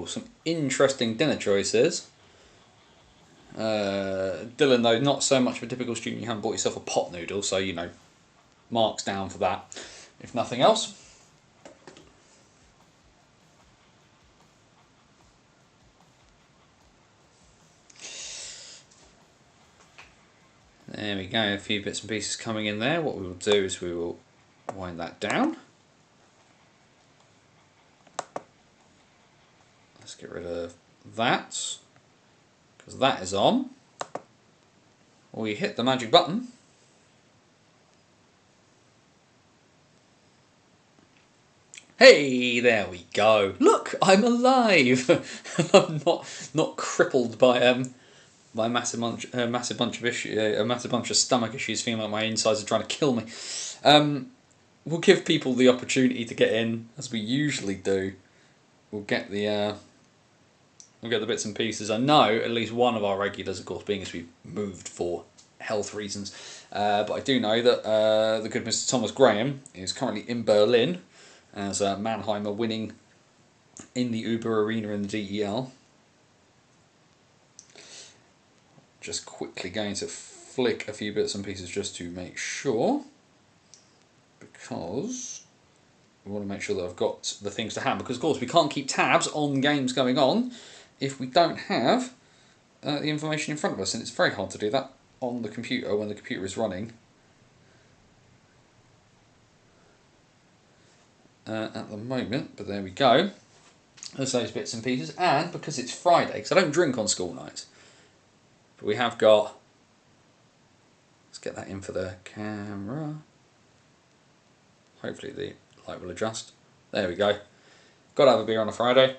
some interesting dinner choices. Dylan, though, not so much of a typical student. You haven't bought yourself a pot noodle, so, you know, marks down for that, if nothing else. There we go, a few bits and pieces coming in there. What we will do is we will wind that down. Let's get rid of that, because that is on. We hit the magic button. Hey, there we go. Look, I'm alive. I'm not crippled by a massive bunch of issues, a massive bunch of stomach issues, feeling like my insides are trying to kill me. We'll give people the opportunity to get in, as we usually do. We'll get the bits and pieces. I know at least one of our regulars, of course, being as we've moved for health reasons. But I do know that the good Mr. Thomas Graham is currently in Berlin as Mannheimer winning in the Uber Arena in the DEL. Just quickly going to flick a few bits and pieces just to make sure, because we want to make sure that I've got the things to hand, because of course we can't keep tabs on games going on if we don't have the information in front of us, and it's very hard to do that on the computer when the computer is running at the moment. But there we go, there's those bits and pieces. And because it's Friday, because I don't drink on school nights, but we have got, let's get that in for the camera, hopefully the light will adjust, there we go, got to have a beer on a Friday.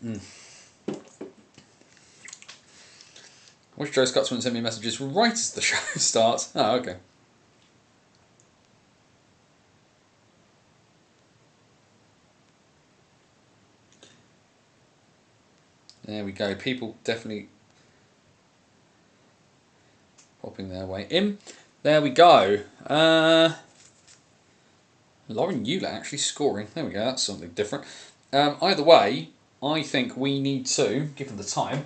I wish Joe Scotsman sent me messages right as the show starts. Oh, okay. There we go, people definitely popping their way in. There we go. Lauren Euler actually scoring. There we go, that's something different. Either way, I think we need to, given the time,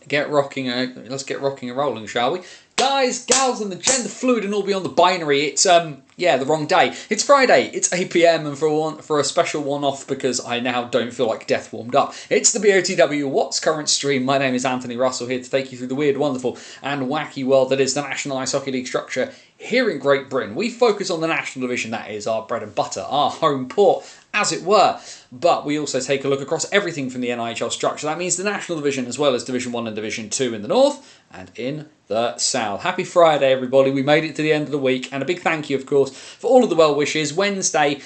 get rocking. Let's get rocking and rolling, shall we? Guys, gals, and the gender fluid and all beyond the binary. It's the wrong day. It's Friday. It's 8 PM, and for a special one-off, because I now don't feel like death warmed up. It's the BOTW What's Current stream. My name is Anthony Russell, here to take you through the weird, wonderful, and wacky world that is the National Ice Hockey League structure here in Great Britain. We focus on the National Division. That is our bread and butter, our home port, as it were. But we also take a look across everything from the NIHL structure. That means the National Division, as well as Division 1 and Division 2 in the north and in the south. Happy Friday, everybody. We made it to the end of the week. And a big thank you, of course, for all of the well wishes. Wednesday,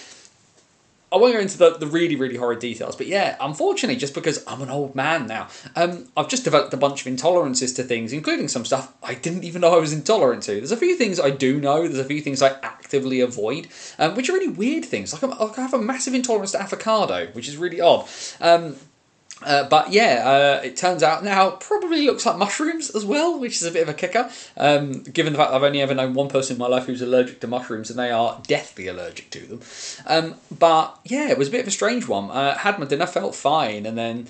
I won't go into the really, really horrid details, but yeah, unfortunately, just because I'm an old man now, I've just developed a bunch of intolerances to things, including some stuff I didn't even know I was intolerant to. There's a few things I do know, there's a few things I actively avoid, which are really weird things. Like I have a massive intolerance to avocado, which is really odd. But yeah, it turns out now probably looks like mushrooms as well, which is a bit of a kicker, given the fact that I've only ever known one person in my life who's allergic to mushrooms, and they are deathly allergic to them. But yeah, it was a bit of a strange one. Had my dinner, felt fine, and then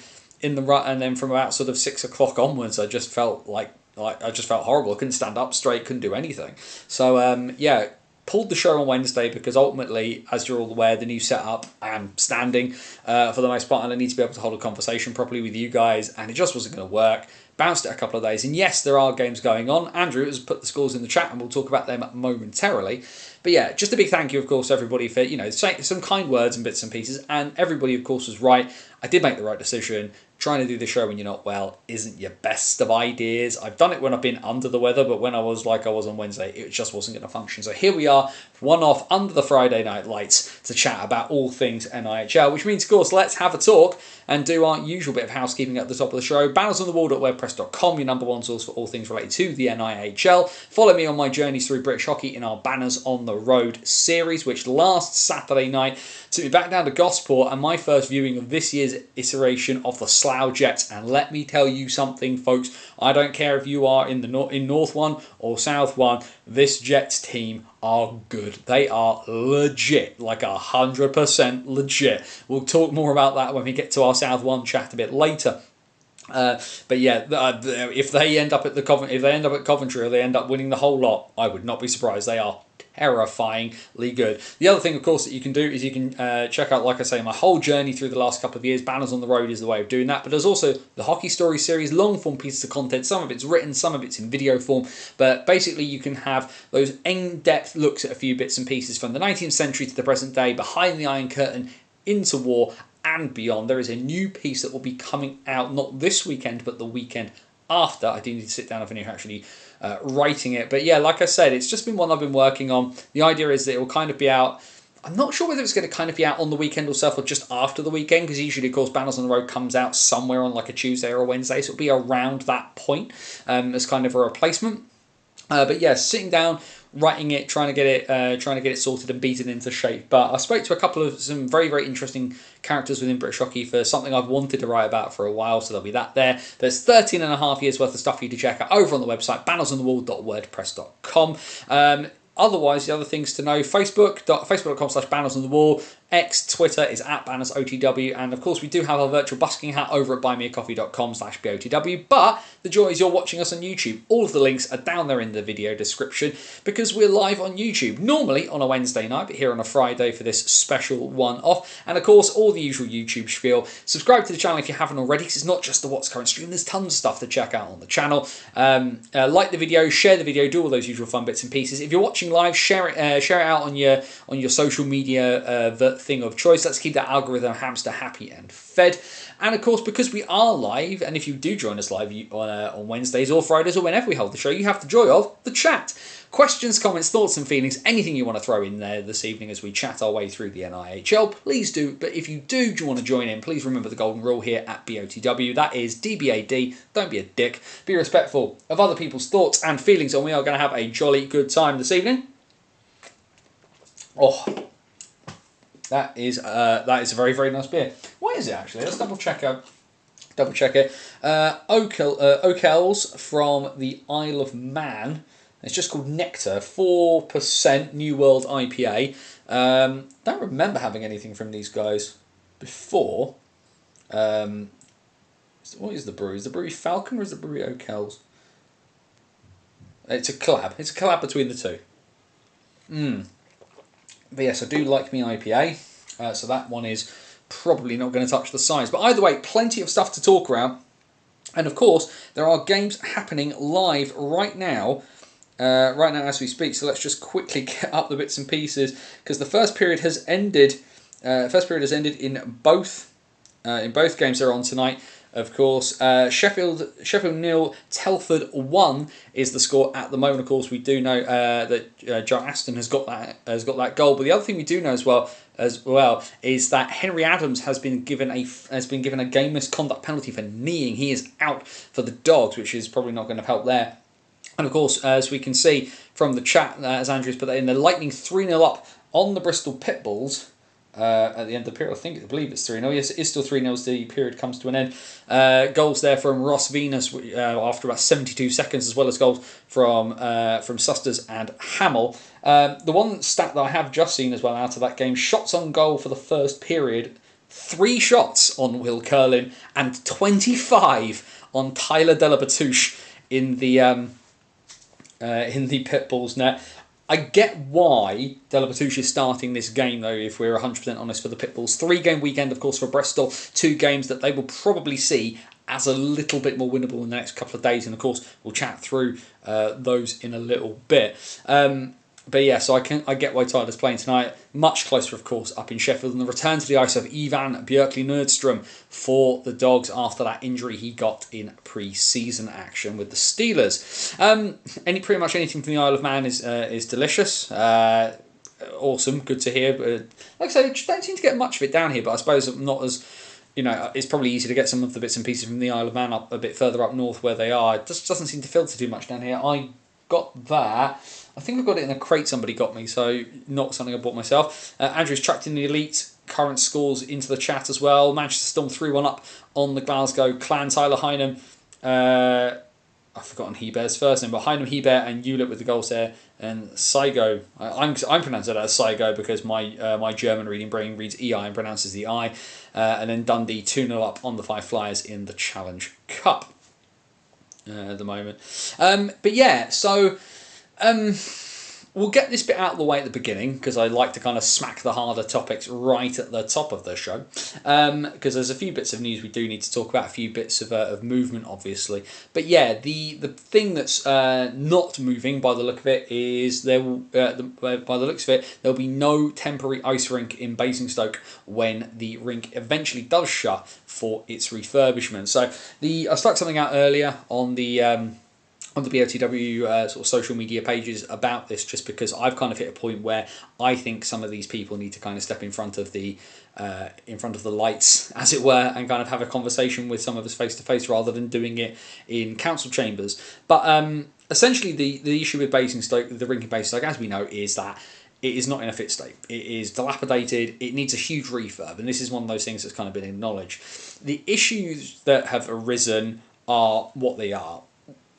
from about sort of 6 o'clock onwards, I just felt like I just felt horrible. I couldn't stand up straight, couldn't do anything. So yeah. Pulled the show on Wednesday because ultimately, as you're all aware, the new setup, I am standing for the most part, and I need to be able to hold a conversation properly with you guys, and it just wasn't going to work. Bounced it a couple of days, and yes, there are games going on. Andrew has put the scores in the chat, and we'll talk about them momentarily. But yeah, just a big thank you, of course, everybody for some kind words and bits and pieces, and everybody, of course, was right. I did make the right decision. Trying to do the show when you're not well isn't your best of ideas. I've done it when I've been under the weather, but when I was like I was on Wednesday, it just wasn't going to function. So here we are, one off under the Friday night lights to chat about all things NIHL, which means, of course, let's have a talk and do our usual bit of housekeeping at the top of the show. Bannersonthewall.wordpress.com, your number one source for all things related to the NIHL. Follow me on my journeys through British hockey in our Banners on the Road series, which last Saturday night took me back down to Gosport and my first viewing of this year's iteration of the Slough Jets. And let me tell you something, folks. I don't care if you are in the North 1 or South 1. This Jets team are good. They are legit, like 100% legit. We'll talk more about that when we get to our South 1 chat a bit later. But yeah, if they end up at Coventry or they end up winning the whole lot, I would not be surprised. They are terrifyingly good. The other thing, of course, that you can do is you can check out, like I say, my whole journey through the last couple of years. Banners on the Road is the way of doing that. But there's also the Hockey Story series, long form pieces of content. Some of it's written, some of it's in video form. But basically, you can have those in-depth looks at a few bits and pieces from the 19th century to the present day, behind the Iron Curtain, into war, and beyond. There is a new piece that will be coming out not this weekend but the weekend after. I do need to sit down and finish actually writing it, but yeah, like I said, it's just been one I've been working on. The idea is that it will kind of be out, I'm not sure whether it's going to kind of be out on the weekend itself or just after the weekend, because usually, of course, Banners on the Road comes out somewhere on like a Tuesday or a Wednesday, so it'll be around that point as kind of a replacement. But yeah, sitting down, writing it, trying to get it sorted and beaten into shape. But I spoke to a couple of some very, very interesting characters within British hockey for something I've wanted to write about for a while, so there'll be that there. There's 13 and a half years worth of stuff for you to check out over on the website, bannersonthewall.wordpress.com. Otherwise, the other things to know, facebook.com/bannersonthewall, X, Twitter is @bannersotw, and of course we do have our virtual busking hat over at buymeacoffee.com/BOTW, but the joy is you're watching us on YouTube. All of the links are down there in the video description because we're live on YouTube, normally on a Wednesday night, but here on a Friday for this special one-off. And of course, all the usual YouTube spiel. Subscribe to the channel if you haven't already, because it's not just the What's Current stream, there's tons of stuff to check out on the channel. Like the video, share the video, do all those usual fun bits and pieces. If you're watching live, share it out on your social media thing of choice. Let's keep that algorithm hamster happy and fed. And of course, because we are live, and if you do join us live on Wednesdays or Fridays or whenever we hold the show, you have the joy of the chat. Questions, comments, thoughts and feelings, anything you want to throw in there this evening as we chat our way through the NIHL, please do. But if you do want to join in, please remember the golden rule here at BOTW. That is DBAD, don't be a dick, be respectful of other people's thoughts and feelings, and we are going to have a jolly good time this evening. Oh, that is a very, very nice beer. What is it actually? Let's double check it. Oakels from the Isle of Man. It's just called Nectar, 4% New World IPA. Don't remember having anything from these guys before. What is the brewery? Is the brewery Falcon or is the brewery Oakels? It's a collab. It's a collab between the two. But yes, I do like me IPA, so that one is probably not going to touch the size. But either way, plenty of stuff to talk around. And of course, there are games happening live right now as we speak. So let's just quickly get up the bits and pieces, because the first period has ended. In both games that are on tonight. Of course, Sheffield 0, Telford 1 is the score at the moment. Of course, we do know that Joe Aston has got that goal. But the other thing we do know as well is that Henry Adams has been given a game misconduct penalty for kneeing. He is out for the Dogs, which is probably not going to help there. And of course, as we can see from the chat, as Andrew's put that in, the Lightning 3-0 up on the Bristol Pitbulls. At the end of the period, I believe it's 3-0. Yes, it is still 3-0 as the period comes to an end. Goals there from Ross Venus after about 72 seconds, as well as goals from Susters and Hamill. The one stat that I have just seen as well out of that game, shots on goal for the first period, 3 shots on Will Curlin and 25 on Tyler Delabatouche in the Pitbulls net. I get why Delabatouche is starting this game, though, if we're 100% honest, for the Pitbulls. 3-game weekend, of course, for Bristol. 2 games that they will probably see as a little bit more winnable in the next couple of days. And, of course, we'll chat through those in a little bit. But yeah, so I get why Tyler's playing tonight. Much closer, of course, up in Sheffield. And the return to the ice of Ivan Björkley-Nordstrom for the Dogs after that injury he got in pre-season action with the Steelers. Pretty much anything from the Isle of Man is delicious. Awesome, good to hear. But like I say, I don't seem to get much of it down here, but I suppose not as... it's probably easy to get some of the bits and pieces from the Isle of Man up a bit further up north where they are. It just doesn't seem to filter too much down here. I got that. I think I got it in a crate somebody got me, so not something I bought myself. Andrew's tracked in the Elite current scores into the chat as well. Manchester Storm 3-1 up on the Glasgow Clan. Tyler Heinem, I've forgotten Hebert's first name, but Heinem, Hebert and Hewlett with the goals there. And Saigo, I'm pronouncing it as Saigo because my German reading brain reads EI and pronounces the I. And then Dundee 2-0 up on the Five Flyers in the Challenge Cup at the moment. But yeah, so we'll get this bit out of the way at the beginning because I like to kind of smack the harder topics right at the top of the show. Because there's a few bits of news we do need to talk about, a few bits of movement, obviously. But yeah, the thing that's not moving by the look of it is by the looks of it, there'll be no temporary ice rink in Basingstoke when the rink eventually does shut for its refurbishment. So I stuck something out earlier on the BOTW sort of social media pages about this, just because I've kind of hit a point where I think some of these people need to kind of step in front of the lights, as it were, and kind of have a conversation with some of us face to face rather than doing it in council chambers. But essentially, the issue with Basingstoke, the rink in Basingstoke, as we know, is that it is not in a fit state. It is dilapidated. It needs a huge refurb, and this is one of those things that's kind of been acknowledged. The issues that have arisen are what they are.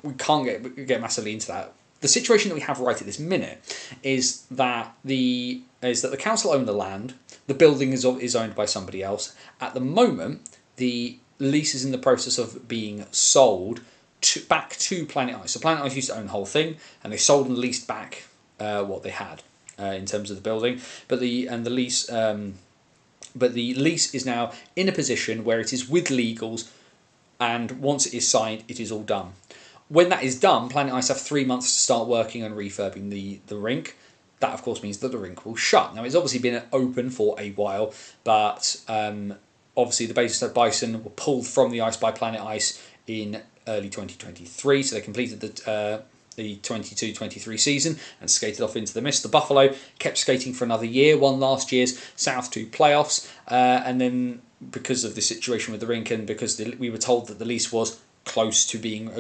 We can't get massively into that. The situation that we have right at this minute is that the council own the land. The building is owned by somebody else. At the moment, the lease is in the process of being sold back to Planet Ice. So Planet Ice used to own the whole thing, and they sold and leased back what they had in terms of the building. But the lease is now in a position where it is with legals, and once it is signed, it is all done. When that is done, Planet Ice have 3 months to start working on refurbing the rink. That, of course, means that the rink will shut. Now, it's obviously been open for a while, but obviously the Basingstoke Bison were pulled from the ice by Planet Ice in early 2023, so they completed the 22-23 season and skated off into the mist. The Buffalo kept skating for another year, won last year's South 2 playoffs, and then because of the situation with the rink and because we were told that the lease was close to being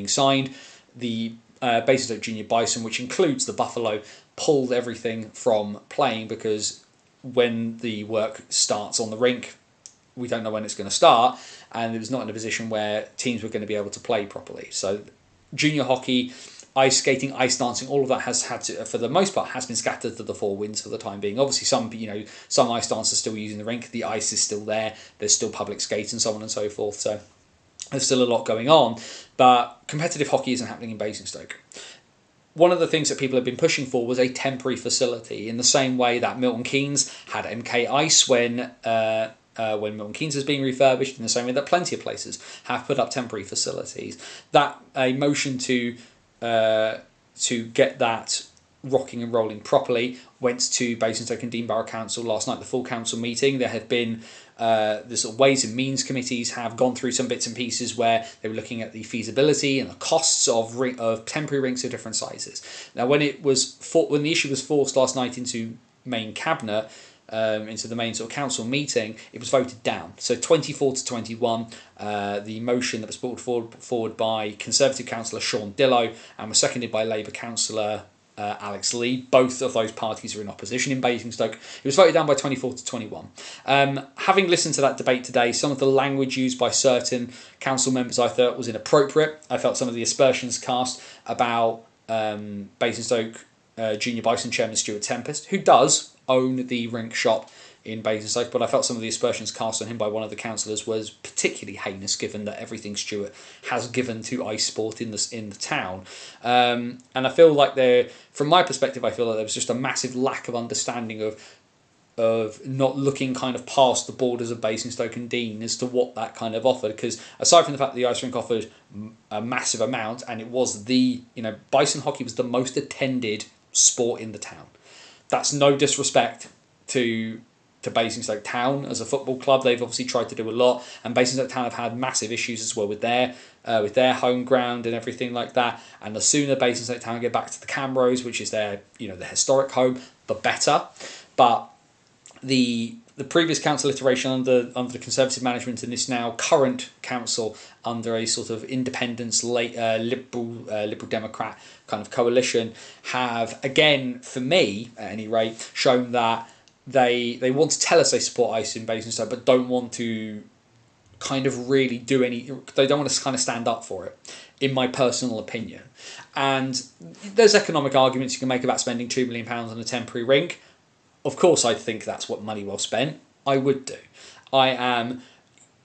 signed, the Basingstoke Junior Bison, which includes the Buffalo, pulled everything from playing because when the work starts on the rink, we don't know when it's going to start, and it was not in a position where teams were going to be able to play properly. So junior hockey, ice skating, ice dancing, all of that has had to, for the most part, has been scattered to the four winds for the time being. Obviously, some ice dancers are still using the rink. The ice is still there. There's still public skates and so on and so forth. So there's still a lot going on, but competitive hockey isn't happening in Basingstoke. One of the things that people have been pushing for was a temporary facility, in the same way that Milton Keynes had MK Ice when Milton Keynes is being refurbished, in the same way that plenty of places have put up temporary facilities. That a motion to get that rocking and rolling properly went to Basingstoke and Dean Borough Council last night, the full council meeting. There have been the sort of Ways and Means committees have gone through some bits and pieces where they were looking at the feasibility and the costs of temporary rinks of different sizes. Now, when the issue was forced last night into main cabinet, into the main sort of council meeting, it was voted down. So 24-21, the motion that was brought forward by Conservative councillor Sean Dillow and was seconded by Labour councillor Alex Lee. Both of those parties are in opposition in Basingstoke. It was voted down by 24-21. Having listened to that debate today, some of the language used by certain council members I thought was inappropriate. I felt some of the aspersions cast about Basingstoke Junior Bison chairman Stuart Tempest, who does own the rink shop in Basingstoke, but I felt some of the aspersions cast on him by one of the councillors was particularly heinous, given that everything Stuart has given to ice sport in the town. And I feel like from my perspective, I feel like there was just a massive lack of understanding of not looking kind of past the borders of Basingstoke and Dean as to what that kind of offered. Because aside from the fact that the ice rink offered a massive amount, and it was Bison hockey was the most attended sport in the town. That's no disrespect to Basingstoke Town as a football club. They've obviously tried to do a lot, and Basingstoke Town have had massive issues as well with their home ground and everything like that. And the sooner Basingstoke Town get back to the Camrose, which is their the historic home, the better. But the previous council iteration under the Conservative management and this now current council under a sort of independence liberal Democrat kind of coalition have, again, for me at any rate, shown that they want to tell us they support ice in Basingstoke, but don't want to kind of really do any. They don't want to kind of stand up for it, in my personal opinion. And there's economic arguments you can make about spending £2 million on a temporary rink. Of course, I think that's what money well spent. I would do. I am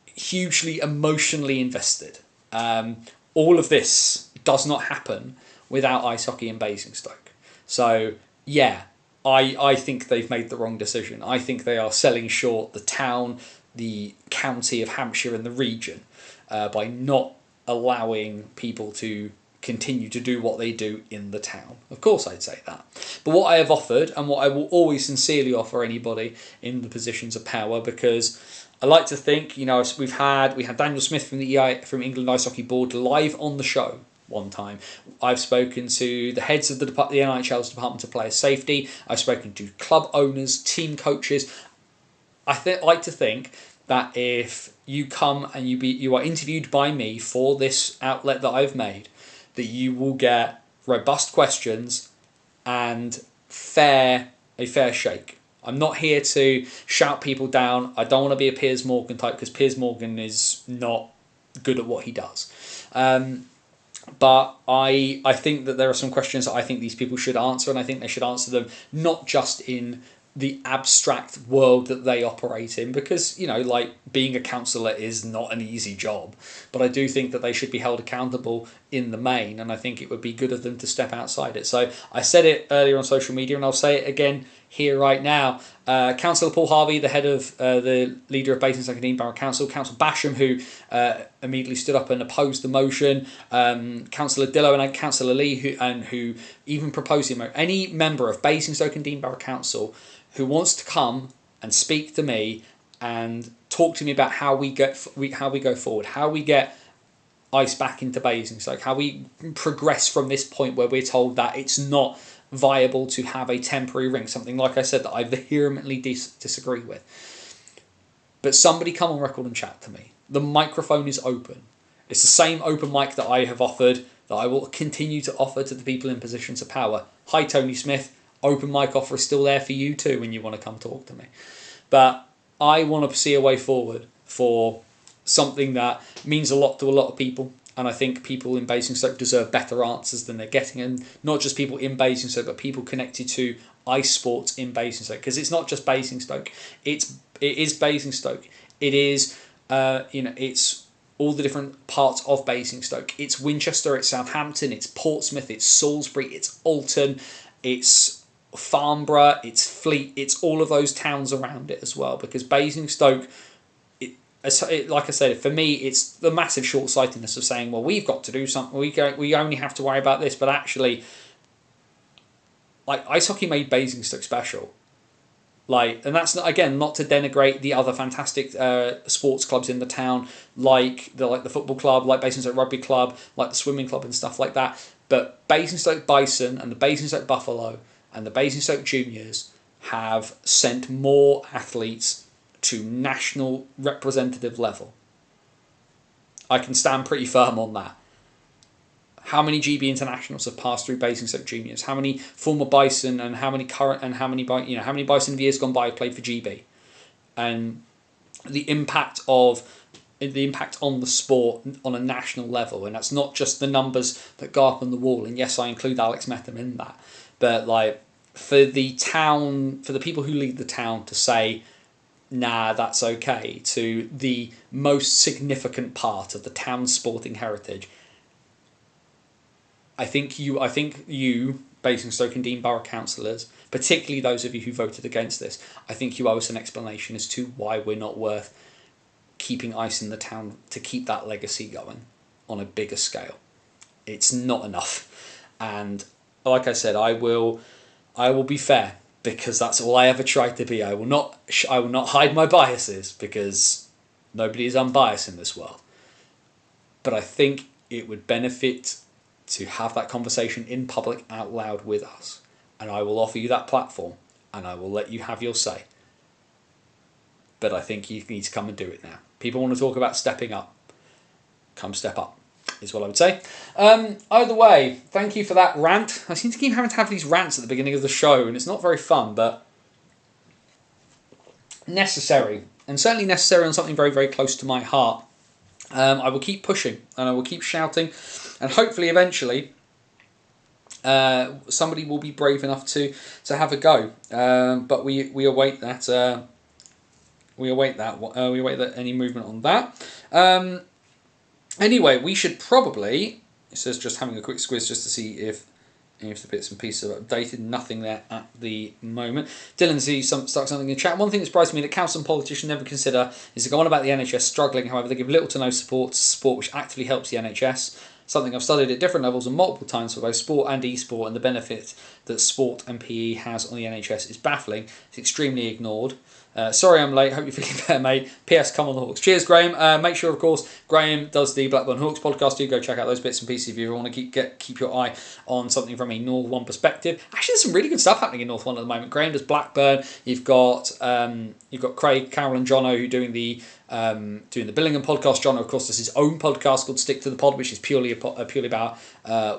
hugely emotionally invested. All of this does not happen without ice hockey in Basingstoke. So, yeah, I think they've made the wrong decision. I think they are selling short the town, the county of Hampshire and the region by not allowing people to continue to do what they do in the town. Of course I'd say that. But what I have offered, and what I will always sincerely offer anybody in the positions of power, because I like to think, we had Daniel Smith from from England Ice Hockey Board live on the show one time. I've spoken to the heads of the NIHL's Department of Player Safety. I've spoken to club owners, team coaches. I like to think that if you come and you are interviewed by me for this outlet that I've made, that you will get robust questions and a fair shake. I'm not here to shout people down. I don't want to be a Piers Morgan type, because Piers Morgan is not good at what he does. But I think that there are some questions that I think these people should answer, and I think they should answer them not just in the abstract world that they operate in, because being a councillor is not an easy job, but I do think that they should be held accountable in the main, and I think it would be good of them to step outside it. So I said it earlier on social media, and I'll say it again here right now. Councillor Paul Harvey, the head of the leader of Basingstoke and Dean Borough Council, Councillor Basham, who immediately stood up and opposed the motion, Councillor Dillo and Councillor Lee, who even proposed the motion. Any member of Basingstoke and Dean Borough Council who wants to come and speak to me and talk to me about how we go forward, how we get ice back into Basingstoke, how we progress from this point where we're told that it's not viable to have a temporary rink, something like I said that I vehemently disagree with. But somebody come on record and chat to me. The microphone is open. It's the same open mic that I have offered, that I will continue to offer to the people in positions of power. Hi, Tony Smith. Open mic offer is still there for you too when you want to come talk to me. But I want to see a way forward for something that means a lot to a lot of people. And I think people in Basingstoke deserve better answers than they're getting. And not just people in Basingstoke, but people connected to ice sports in Basingstoke. Because it's not just Basingstoke. It is Basingstoke. It is, it's all the different parts of Basingstoke. It's Winchester, it's Southampton, it's Portsmouth, it's Salisbury, it's Alton, it's Farnborough, it's Fleet, it's all of those towns around it as well, because Basingstoke, like I said, for me, it's the massive short-sightedness of saying, well, we've got to do something, we only have to worry about this, but actually, ice hockey made Basingstoke special. And that's not to denigrate the other fantastic sports clubs in the town, like the football club, like Basingstoke Rugby Club, like the swimming club and stuff like that. But Basingstoke Bison and the Basingstoke Buffalo and the Basingstoke Juniors have sent more athletes to national representative level. I can stand pretty firm on that. How many GB internationals have passed through Basingstoke Juniors? How many former Bison and how many current and how many Bison of years gone by played for GB? And the impact on the sport on a national level, and that's not just the numbers that go up on the wall. And yes, I include Alex Metham in that. But for the town, for the people who lead the town to say, nah, that's okay, to the most significant part of the town's sporting heritage, I think you, Basingstoke and Dean Borough councillors, particularly those of you who voted against this, I think you owe us an explanation as to why we're not worth keeping ice in the town to keep that legacy going on a bigger scale. It's not enough. And like I said, I will be fair, because that's all I ever tried to be. I will not hide my biases, because nobody is unbiased in this world. But I think it would benefit to have that conversation in public out loud with us. And I will offer you that platform, and I will let you have your say. But I think you need to come and do it now. People want to talk about stepping up. Come step up, is what I would say. Either way, thank you for that rant. I seem to keep having to have these rants at the beginning of the show, and it's not very fun, but necessary, and certainly necessary on something very, very close to my heart. I will keep pushing and I will keep shouting, and hopefully eventually somebody will be brave enough to have a go. But we await that. We await any movement on that. Anyway, we should probably. It says just having a quick squiz just to see if the bits and pieces are updated. Nothing there at the moment. Dylan Z stuck something in the chat. One thing that surprised me that council and politicians never consider is to go on about the NHS struggling. However, they give little to no support to sport which actively helps the NHS. Something I've studied at different levels and multiple times for both sport and e-sport, and the benefit that sport and PE has on the NHS is baffling. It's extremely ignored. Sorry I'm late, hope you're feeling better, mate. P.S. Come on the Hawks. Cheers, Graham. Make sure, of course, Graham does the Blackburn Hawks podcast. Do go check out those bits and pieces if you want to keep your eye on something from a North One perspective. Actually, there's some really good stuff happening in North One at the moment. Graham does Blackburn. You've got Craig, Carol and Jono who are doing the Billingham podcast. Jono, of course, does his own podcast called Stick to the Pod, which is purely about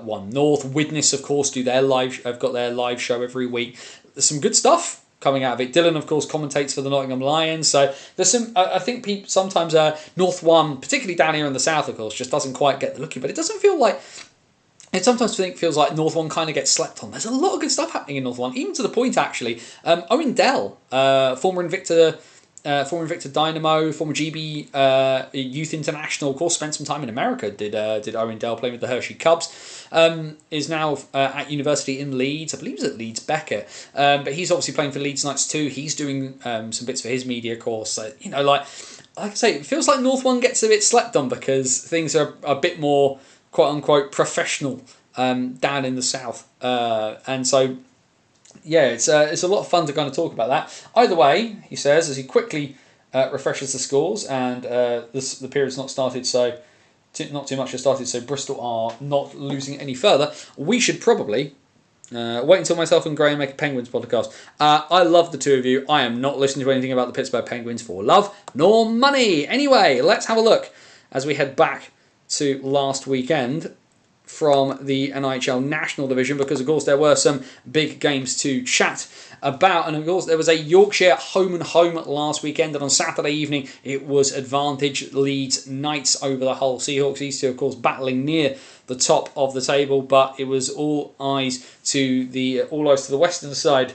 One North. Widness, of course, have got their live show every week. There's some good stuff coming out of it. Dylan, of course, commentates for the Nottingham Lions. So there's some. I think people sometimes North One, particularly down here in the south, of course, just doesn't quite get the looking. But it doesn't feel like. It sometimes feels like North One kind of gets slept on. There's a lot of good stuff happening in North One, even to the point actually. Owen Dell, former Invicta Dynamo, former GB Youth International, of course, spent some time in America. Did Owen Dell playing with the Hershey Cubs? Is now at university in Leeds. I believe he's at Leeds Beckett. But he's obviously playing for Leeds Knights too. He's doing some bits for his media course. So, like I say, it feels like North One gets a bit slept on because things are a bit more quote unquote professional down in the south. And so. Yeah, it's a lot of fun to kind of talk about that. Either way, he says, as he quickly refreshes the scores, and the period's not started, so not too much has started, so Bristol are not losing it any further. We should probably wait until myself and Graham make a Penguins podcast. I love the two of you. I am not listening to anything about the Pittsburgh Penguins for love nor money. Anyway, let's have a look as we head back to last weekend from the NIHL National Division, because of course there were some big games to chat about, and of course there was a Yorkshire home and home last weekend, and on Saturday evening it was advantage Leeds Knights over the Hull Seahawks. These two of course battling near the top of the table, but it was all eyes to the western side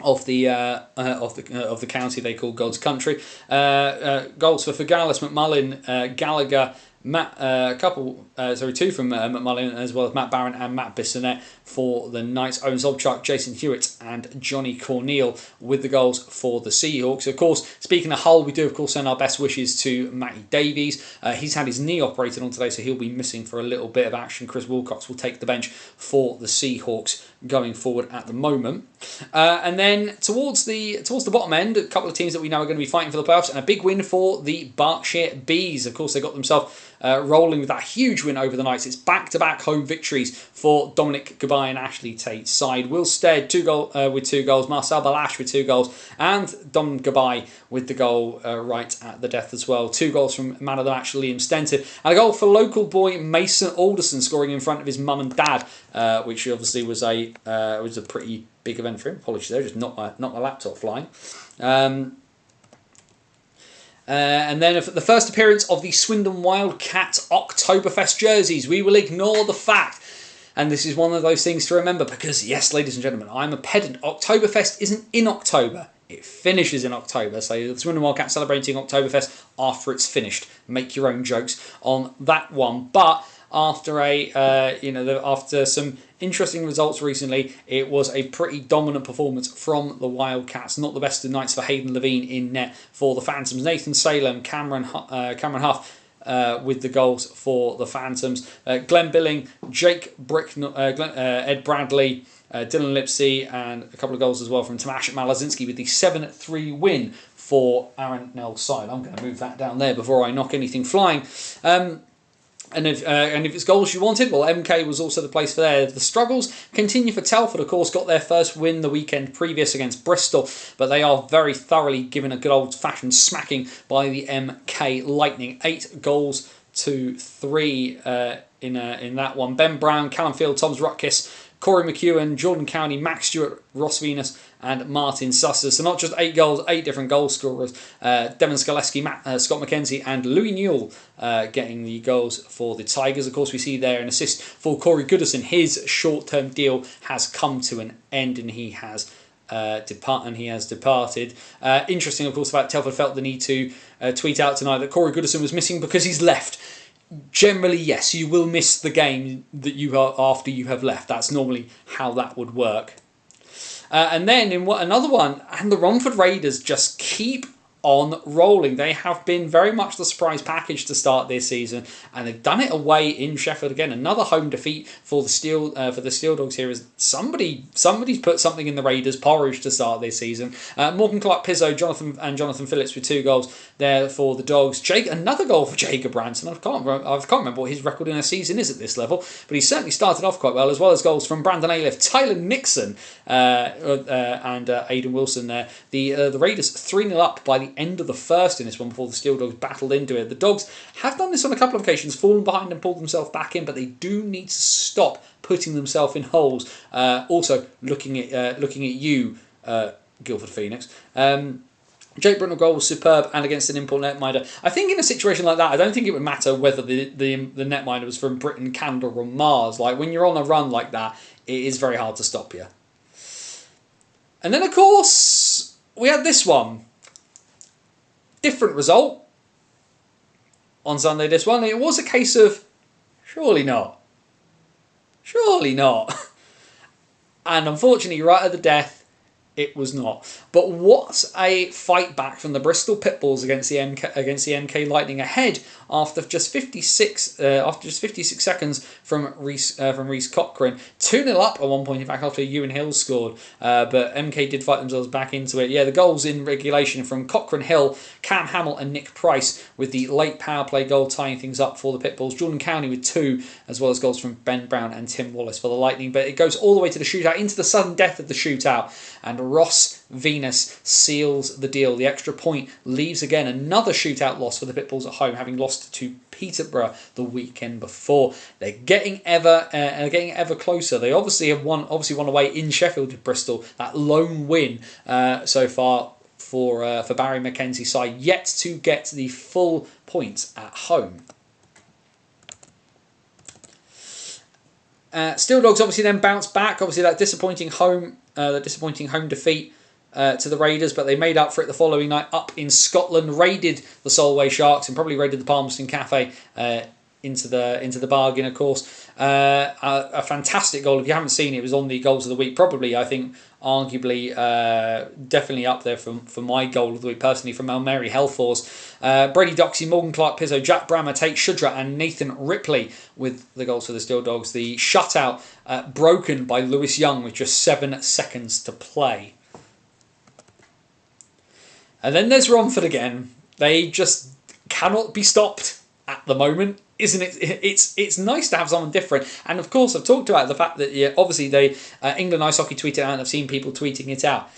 of the county they call God's Country. Goals for Fagalis, McMullen, Gallagher, Matt, two from McMullen, as well as Matt Barron and Matt Bissonette for the Knights. Owen Sobchak, Jason Hewitt and Johnny Corneal with the goals for the Seahawks. Of course, speaking of Hull, we do of course send our best wishes to Matty Davies. He's had his knee operated on today, so he'll be missing for a little bit of action. Chris Wilcox will take the bench for the Seahawks going forward at the moment. And then towards the bottom end, a couple of teams that we know are going to be fighting for the playoffs, and a big win for the Berkshire Bees. Of course, they got themselves rolling with that huge win over the Knights. It's back-to-back home victories for Dominic Gabai and Ashley Tate's side. Will Stead with 2 goals, Marcel Balash with 2 goals, and Dom Gabai with the goal right at the death as well. 2 goals from man of the match Liam Stenton, and a goal for local boy Mason Alderson scoring in front of his mum and dad, which obviously was a pretty big event for him. Apologies there, just not my laptop flying. And then the first appearance of the Swindon Wildcats Oktoberfest jerseys. We will ignore the fact, and this is one of those things to remember, because yes, ladies and gentlemen, I'm a pedant. Oktoberfest isn't in October. It finishes in October. So the Swindon Wildcats celebrating Oktoberfest after it's finished. Make your own jokes on that one. But after after some interesting results recently, it was a pretty dominant performance from the Wildcats. Not the best of nights for Hayden Levine in net for the Phantoms. Nathan Salem, Cameron Huff with the goals for the Phantoms. Glenn Billing, Jake Bricknell, Ed Bradley, Dylan Lipsey, and a couple of goals as well from Tomasz Malazinski with the 7-3 win for Aaron Nell's side. I'm going to move that down there before I knock anything flying. And if it's goals you wanted, well, MK was also the place for there. The struggles continue for Telford, of course, got their first win the weekend previous against Bristol, but they are very thoroughly given a good old-fashioned smacking by the MK Lightning. 8-3 in that one. Ben Brown, Callum Field, Tom's Rutkis, Corey McEwen, Jordan Cowney, Max Stewart, Ross Venus, and Martin Susser. So not just 8 goals, 8 different goal scorers. Devon Skaleski, Scott McKenzie, and Louis Newell getting the goals for the Tigers. Of course, we see there an assist for Corey Goodison. His short-term deal has come to an end, and he has departed. Interesting, of course, the fact Telford felt the need to tweet out tonight that Corey Goodison was missing because he's left. Generally, yes, you will miss the game that you are after you have left. That's normally how that would work. And then in another one, and the Romford Raiders just keep on rolling. They have been very much the surprise package to start this season, and they've done it away in Sheffield again. Another home defeat for the Steel Dogs here. Is somebody's put something in the Raiders' porridge to start this season. Morgan Clark Pizzo, Jonathan Phillips with 2 goals there for the Dogs. Another goal for Jacob Branson. I can't remember what his record in a season is at this level, but he certainly started off quite well, as well as goals from Brandon Aliff, Tyler Nixon, and Aidan Wilson there. The Raiders 3-0 up by the end of the first in this one before the Steel Dogs battled into it. The Dogs have done this on a couple of occasions, fallen behind and pulled themselves back in, but they do need to stop putting themselves in holes. Also, looking at you, Guildford Phoenix. Jake Brunel goal was superb and against an import netminder. I think in a situation like that, I don't think it would matter whether the netminder was from Britain, Canada or Mars. Like, when you're on a run like that, it is very hard to stop you. And then, of course, we had this one. Different result on Sunday, this one. It was a case of, surely not. Surely not. And unfortunately, right at the death, it was not. But what a fight back from the Bristol Pitbulls against the MK Lightning, ahead after just 56 seconds from Reece Cochrane. 2-0 up at one point, in fact, after Ewan Hill scored. But MK did fight themselves back into it. Yeah, the goals in regulation from Cochrane, Hill, Cam Hamill and Nick Price, with the late power play goal tying things up for the Pitbulls. Jordan Cowney with 2, as well as goals from Ben Brown and Tim Wallace for the Lightning. But it goes all the way to the shootout, into the sudden death of the shootout. And Ross Venus seals the deal. The extra point leaves again another shootout loss for the Pitbulls at home, having lost to Peterborough the weekend before. They're getting ever closer. They obviously won away in Sheffield to Bristol. That lone win so far for Barry McKenzie's side, yet to get the full points at home. Steel Dogs obviously then bounced back. Obviously that disappointing home defeat to the Raiders, but they made up for it the following night up in Scotland. Raided the Solway Sharks and probably raided the Palmerston Cafe into the bargain. Of course, a fantastic goal. If you haven't seen it, it was on the goals of the week. Probably, I think, arguably, definitely up there for my goal of the week personally, from Mary Helforce. Brady Doxey, Morgan Clark Pizzo, Jack Brammer, Tate Shudra and Nathan Ripley with the goals for the Steel Dogs. The shutout broken by Lewis Young with just 7 seconds to play. And then there's Romford again. They just cannot be stopped at the moment. Isn't it? It's nice to have someone different. And of course, I've talked about the fact that obviously they England Ice Hockey tweeted out, and I've seen people tweeting it out.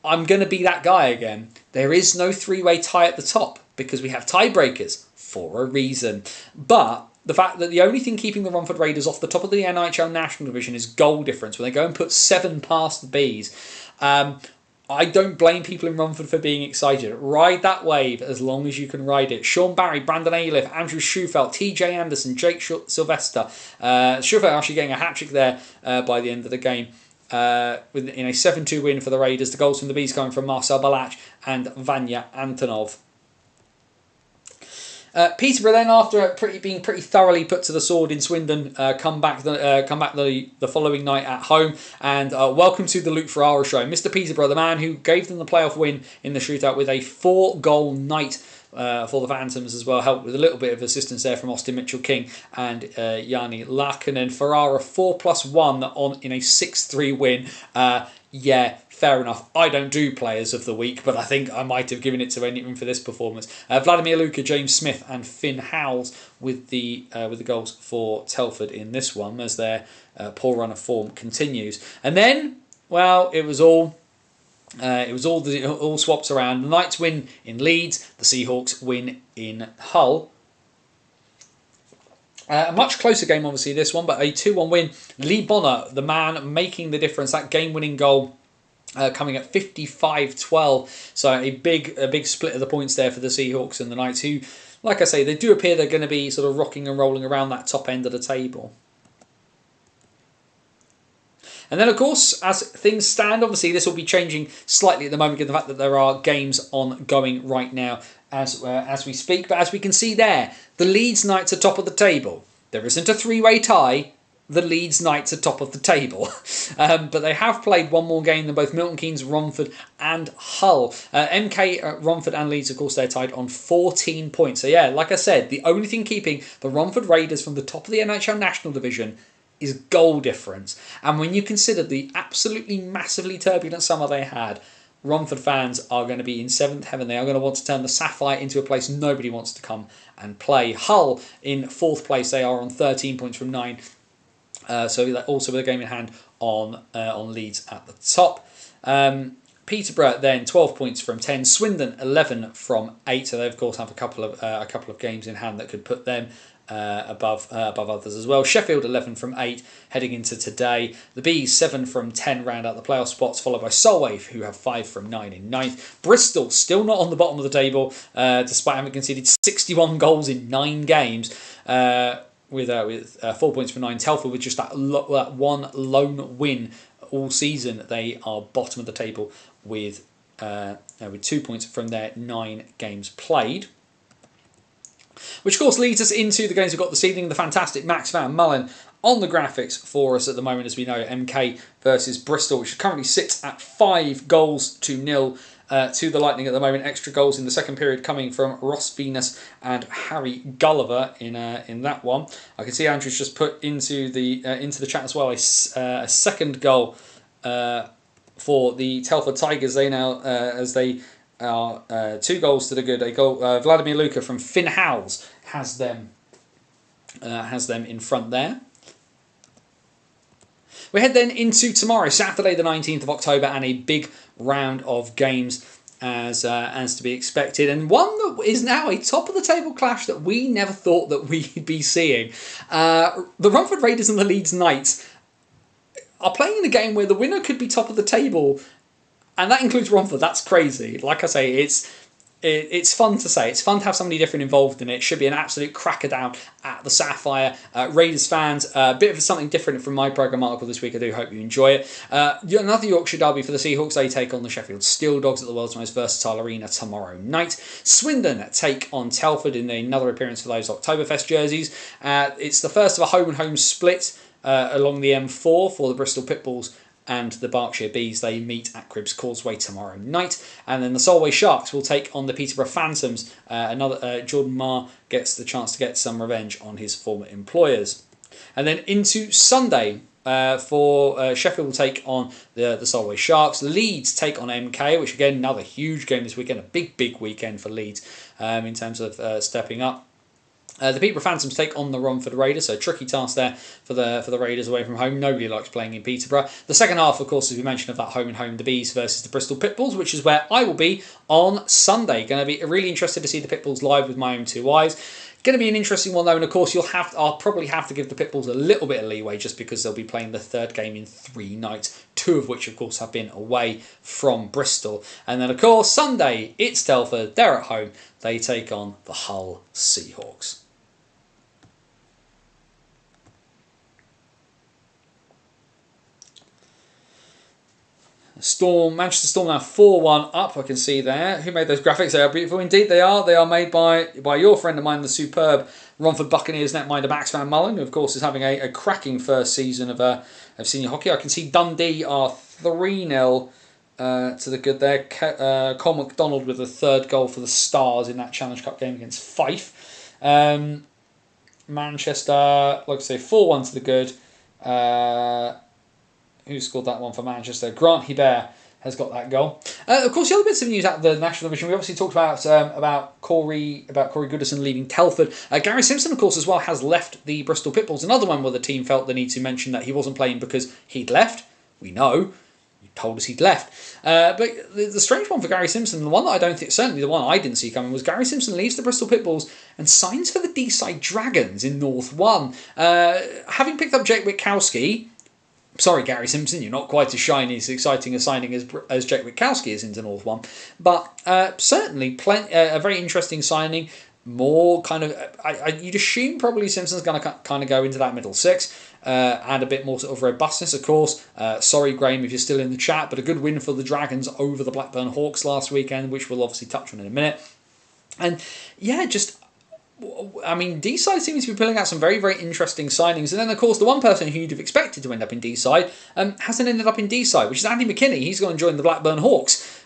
I'm going to be that guy again. There is no 3-way tie at the top because we have tiebreakers for a reason. But the fact that the only thing keeping the Romford Raiders off the top of the NHL National Division is goal difference, when they go and put 7 past the Bees. I don't blame people in Romford for being excited. Ride that wave as long as you can ride it. Sean Barry, Brandon Aliff, Andrew Schufelt, TJ Anderson, Jake Sylvester. Schufelt actually getting a hat-trick there by the end of the game. In a 7-2 win for the Raiders. The goals from the Bees coming from Marcel Balach and Vanya Antonov. Peterborough then, after being pretty thoroughly put to the sword in Swindon, come back the following night at home, and welcome to the Luke Ferrara show. Mr. Peterborough, the man who gave them the playoff win in the shootout with a 4-goal night for the Phantoms as well, helped with a little bit of assistance there from Austin Mitchell-King and Yanni Larkinen. Ferrara 4+1 in a 6-3 win. Yeah, fair enough. I don't do players of the week, but I think I might have given it to anyone for this performance. Vladimir Luka, James Smith and Finn Howells with the goals for Telford in this one, as their poor run of form continues. And then, well, it was all swaps around. The Knights win in Leeds, the Seahawks win in Hull. A much closer game, obviously, this one, but a 2-1 win. Lee Bonner, the man making the difference, that game-winning goal coming at 55-12. So a big split of the points there for the Seahawks and the Knights, who, like I say, they do appear they're going to be sort of rocking and rolling around that top end of the table. And then, of course, as things stand, obviously this will be changing slightly at the moment, given the fact that there are games ongoing right now as we speak. But as we can see there, the Leeds Knights are top of the table. There isn't a three-way tie. The Leeds Knights are top of the table. But they have played one more game than both Milton Keynes, Romford and Hull. MK, Romford and Leeds, of course, they're tied on 14 points. So yeah, like I said, the only thing keeping the Romford Raiders from the top of the NHL National Division is goal difference. And when you consider the absolutely massively turbulent summer they had, Romford fans are going to be in 7th heaven. They are going to want to turn the Sapphire into a place nobody wants to come and play. Hull in 4th place. They are on 13 points from 9. So also with a game in hand on Leeds at the top. Peterborough then 12 points from 10. Swindon 11 from 8. So they of course have a couple of games in hand that could put them above others as well. Sheffield 11 from 8 heading into today. The Bees 7 from 10 round out the playoff spots, followed by Solway, who have 5 from 9 in 9th. Bristol still not on the bottom of the table, despite having conceded 61 goals in 9 games. With 4 points from 9. Telford with just that one lone win all season. They are bottom of the table with 2 points from their 9 games played. Which of course leads us into the games we've got this evening. The fantastic Max Van Mullen on the graphics for us at the moment, as we know, MK versus Bristol, which currently sits at 5-0 to the Lightning at the moment. Extra goals in the second period coming from Ross Venus and Harry Gulliver in that one. I can see Andrew's just put into the chat as well a second goal for the Telford Tigers. They now as they are 2 goals to the good. A goal, Vladimir Luka from Finn Howells has them in front there. We head then into tomorrow, Saturday the 19th of October, and a big round of games as to be expected, and one that is now a top of the table clash that we never thought that we'd be seeing. The Romford Raiders and the Leeds Knights are playing in a game where the winner could be top of the table, and that includes Romford. That's crazy. Like I say, it's fun to say. It's fun to have somebody different involved in it. It should be an absolute cracker down at the Sapphire. Raiders fans, a bit of something different from my programme article this week. I do hope you enjoy it. Another Yorkshire derby for the Seahawks. They take on the Sheffield Steel Dogs at the world's most versatile arena tomorrow night. Swindon take on Telford in another appearance for those Oktoberfest jerseys. It's the first of a home-and-home split along the M4 for the Bristol Pitbulls and the Berkshire Bees. They meet at Cribbs Causeway tomorrow night. And then the Solway Sharks will take on the Peterborough Phantoms. Jordan Marr gets the chance to get some revenge on his former employers. And then into Sunday, for Sheffield will take on the Solway Sharks. Leeds take on MK, which again, another huge game this weekend. A big weekend for Leeds in terms of stepping up. The Peterborough Phantoms take on the Romford Raiders, so a tricky task there for the Raiders away from home. Nobody likes playing in Peterborough. The second half, of course, as we mentioned, of that home and home, the Bees versus the Bristol Pitbulls, which is where I will be on Sunday. Going to be really interested to see the Pitbulls live with my own 2 eyes. Going to be an interesting one though, and of course I'll probably have to give the Pitbulls a little bit of leeway just because they'll be playing the 3rd game in 3 nights, 2 of which of course have been away from Bristol. And then of course Sunday, it's Telford, they're at home, they take on the Hull Seahawks. Manchester Storm now 4-1 up, I can see there. Who made those graphics? They are beautiful indeed. They are. They are made by your friend of mine, the superb Romford Buccaneers netminder Max Van Mullen, who of course is having a cracking first season of senior hockey. I can see Dundee are 3-0 to the good there. Cole McDonald with the 3rd goal for the Stars in that Challenge Cup game against Fife. Manchester, like I say, 4-1 to the good. Who scored that one for Manchester? Grant Hebert has got that goal. Of course, the other bits of news out of the National Division, we obviously talked about Corey Goodison leaving Telford. Gary Simpson, of course, as well, has left the Bristol Pitbulls. Another one where the team felt the need to mention that he wasn't playing because he'd left. We know. You told us he'd left. But the strange one for Gary Simpson, the one that I don't think, certainly the one I didn't see coming, was Gary Simpson leaves the Bristol Pitbulls and signs for the Deeside Dragons in North 1. Having picked up Jake Witkowski, sorry, Gary Simpson, you're not quite as shiny, as exciting a signing as Jake Witkowski is into North 1. But certainly a very interesting signing. More kind of, you'd assume probably Simpson's going to kind of go into that middle six. Add a bit more sort of robustness, of course. Sorry, Graham, if you're still in the chat, but a good win for the Dragons over the Blackburn Hawks last weekend, which we'll obviously touch on in a minute. And yeah, just, I mean, Deeside seems to be pulling out some very, very interesting signings. And then, of course, the one person who you'd have expected to end up in Deeside hasn't ended up in Deeside, which is Andy McKinney. He's gone and joined the Blackburn Hawks.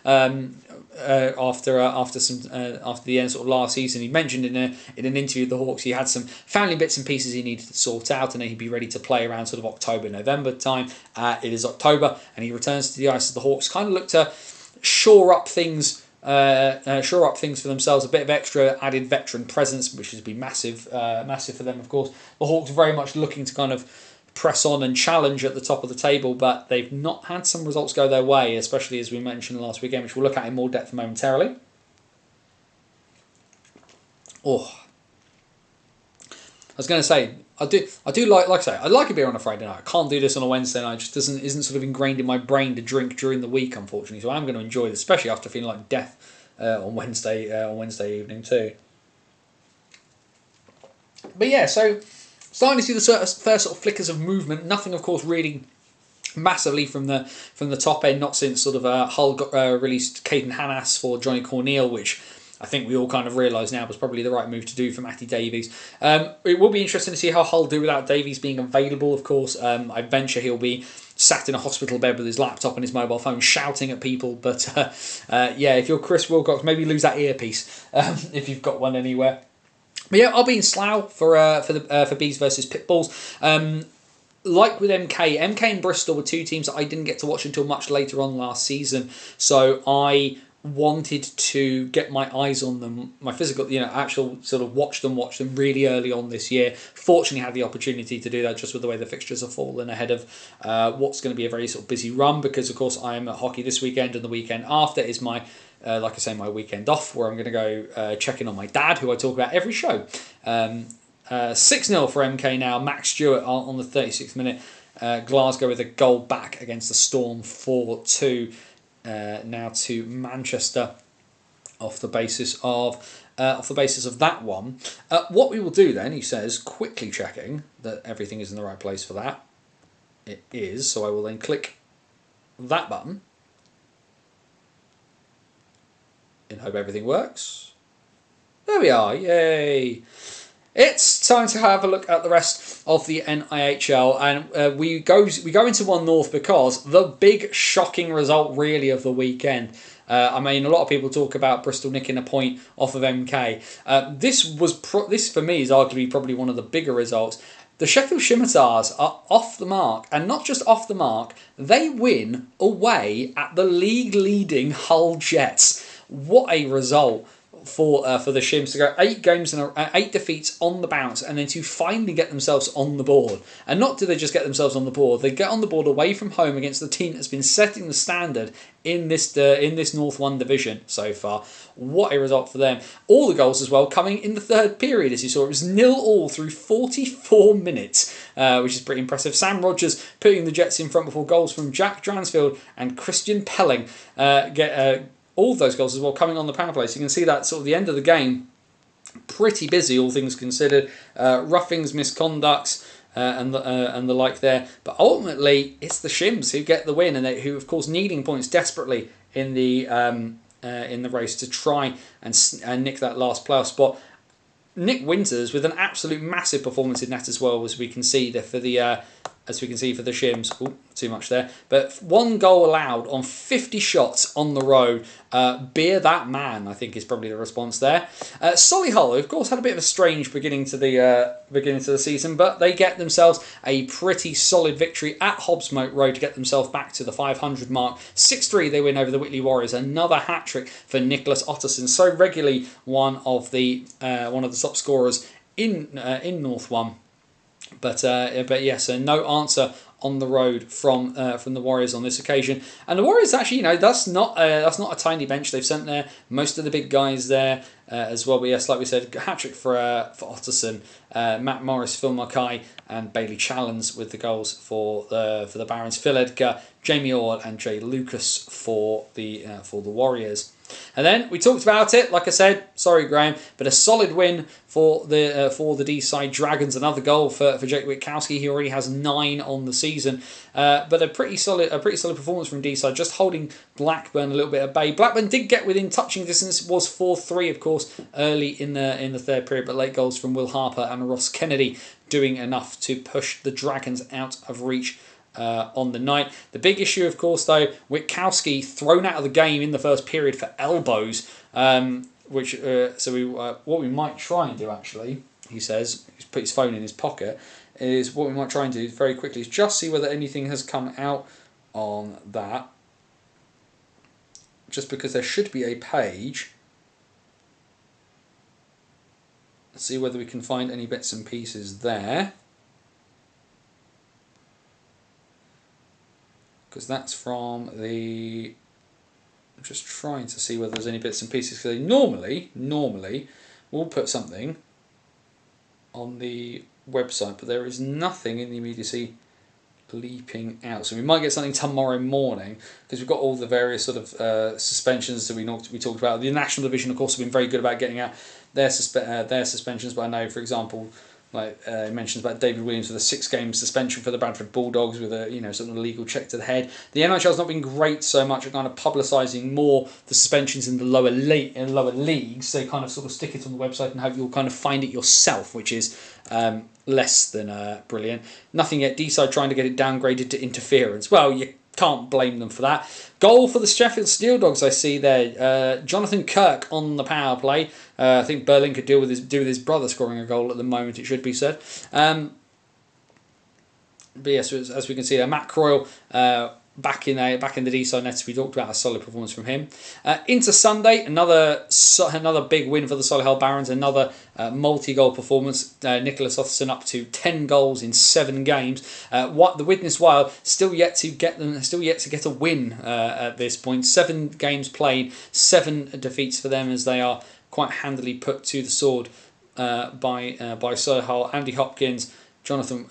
After the end sort of last season, he mentioned in an interview with the Hawks he had some family bits and pieces he needed to sort out, and then he'd be ready to play around sort of October, November time. It is October, and he returns to the ice as the Hawks kind of look to shore up things for themselves. A bit of extra added veteran presence, which has been massive for them. Of course, the Hawks are very much looking to kind of press on and challenge at the top of the table, but they've not had some results go their way, especially as we mentioned last weekend, which we'll look at in more depth momentarily. Oh, I was going to say, I do like I say, I like a beer on a Friday night. I can't do this on a Wednesday night. It just isn't sort of ingrained in my brain to drink during the week, unfortunately. So I'm going to enjoy this, especially after feeling like death on Wednesday evening too. But yeah, so starting to see the first sort of flickers of movement. Nothing, of course, really massively from the top end. Not since sort of Hull released Caden Hannas for Johnny Corneal, which I think we all kind of realise now was probably the right move to do for Matty Davies. It will be interesting to see how Hull do without Davies being available, of course. I venture he'll be sat in a hospital bed with his laptop and his mobile phone shouting at people. But yeah, if you're Chris Wilcox, maybe lose that earpiece if you've got one anywhere. But yeah, I'll be in Slough for Bees versus Pitbulls. Like with MK and Bristol were two teams that I didn't get to watch until much later on last season. So I wanted to get my eyes on them, my physical, actual sort of watch them really early on this year. Fortunately, had the opportunity to do that just with the way the fixtures have fallen ahead of what's going to be a very sort of busy run, because of course I am at hockey this weekend, and the weekend after is my like I say, my weekend off, where I'm going to go check in on my dad, who I talk about every show. 6-0 for MK now. Max Stewart on the 36th minute. Glasgow with a goal back against the Storm 4-2 now to Manchester off the basis of that one. What we will do then, he says, quickly checking that everything is in the right place for that. It is, so I will then click that button and hope everything works. There we are, yay! It's time to have a look at the rest of the NIHL, and we go into One North because the big shocking result really of the weekend. I mean, a lot of people talk about Bristol nicking a point off of MK. This for me is arguably probably one of the bigger results. The Sheffield Scimitars are off the mark, and not just off the mark, they win away at the league-leading Hull Jets. What a result for the Shims to go 8 defeats on the bounce, and then to finally get themselves on the board. And not do they just get themselves on the board, they get on the board away from home against the team that's been setting the standard in this North 1 division so far. What a result for them. All the goals as well coming in the third period, as you saw. It was 0-0 through 44 minutes, which is pretty impressive. Sam Rogers putting the Jets in front before goals from Jack Dransfield and Christian Pelling get all of those goals as well coming on the power play. So you can see that sort of the end of the game, pretty busy, all things considered. Roughings, misconducts, and the like there. But ultimately, it's the Shims who get the win, and who, of course, needing points desperately in the race to try and nick that last playoff spot. Nick Winters with an absolute massive performance in net as well, as we can see there for the Shims. Ooh, too much there. But 1 goal allowed on 50 shots on the road. Beer that man, I think, is probably the response there. Solihull, of course, had a bit of a strange beginning to the season, but they get themselves a pretty solid victory at Hobbsmoat Road to get themselves back to the 500 mark. 6-3 they win over the Whitley Warriors. Another hat-trick for Nicholas Otterson, so regularly one of the top scorers in North 1. But yeah, so no answer on the road from the Warriors on this occasion. And the Warriors actually, that's not a tiny bench. They've sent there most of the big guys there as well. But yes, like we said, hat-trick for Otterson, Matt Morris, Phil Mackay, and Bailey Challens with the goals for the Barons. Phil Edgar, Jamie Orr, and Jay Lucas for the Warriors. And then we talked about it, like I said, sorry Graham, but a solid win for the D-side Dragons. Another goal for Jake Witkowski. He already has 9 on the season, but a pretty solid performance from D-side, just holding Blackburn a little bit at bay. Blackburn did get within touching distance. It was 4-3, of course, early in the third period, but late goals from Will Harper and Ross Kennedy doing enough to push the Dragons out of reach on the night. The big issue, of course, though, Witkowski thrown out of the game in the first period for elbows, what we might try and do, actually, he says, he's put his phone in his pocket, is what we might try and do very quickly is just see whether anything has come out on that, just because there should be a page. Let's see whether we can find any bits and pieces there. Because that's from the... I'm just trying to see whether there's any bits and pieces. Because they normally will put something on the website, but there is nothing in the immediacy leaping out. So we might get something tomorrow morning, because we've got all the various sort of suspensions that we talked about. The National Division, of course, have been very good about getting out their suspensions, but I know, for example, like mentions about David Williams with a 6-game suspension for the Bradford Bulldogs with a sort of legal check to the head. The NHL's not been great so much at kind of publicising more the suspensions in the lower leagues. They kind of sort of stick it on the website and hope you'll kind of find it yourself, which is less than brilliant. Nothing yet. D-side trying to get it downgraded to interference. Well, you can't blame them for that. Goal for the Sheffield Steel Dogs, I see there. Jonathan Kirk on the power play. I think Berlin could do with his brother scoring a goal at the moment, it should be said. But yes, as we can see there, Matt Croyle back in the D-side nets. We talked about a solid performance from him. Into Sunday, another big win for the Solihull Barons. Another multi-goal performance. Nicholas Otterson up to 10 goals in 7 games. The Widnes Wild still yet to get a win at this point. 7 games played, 7 defeats for them, as they are quite handily put to the sword by Solihull. Andy Hopkins, Jonathan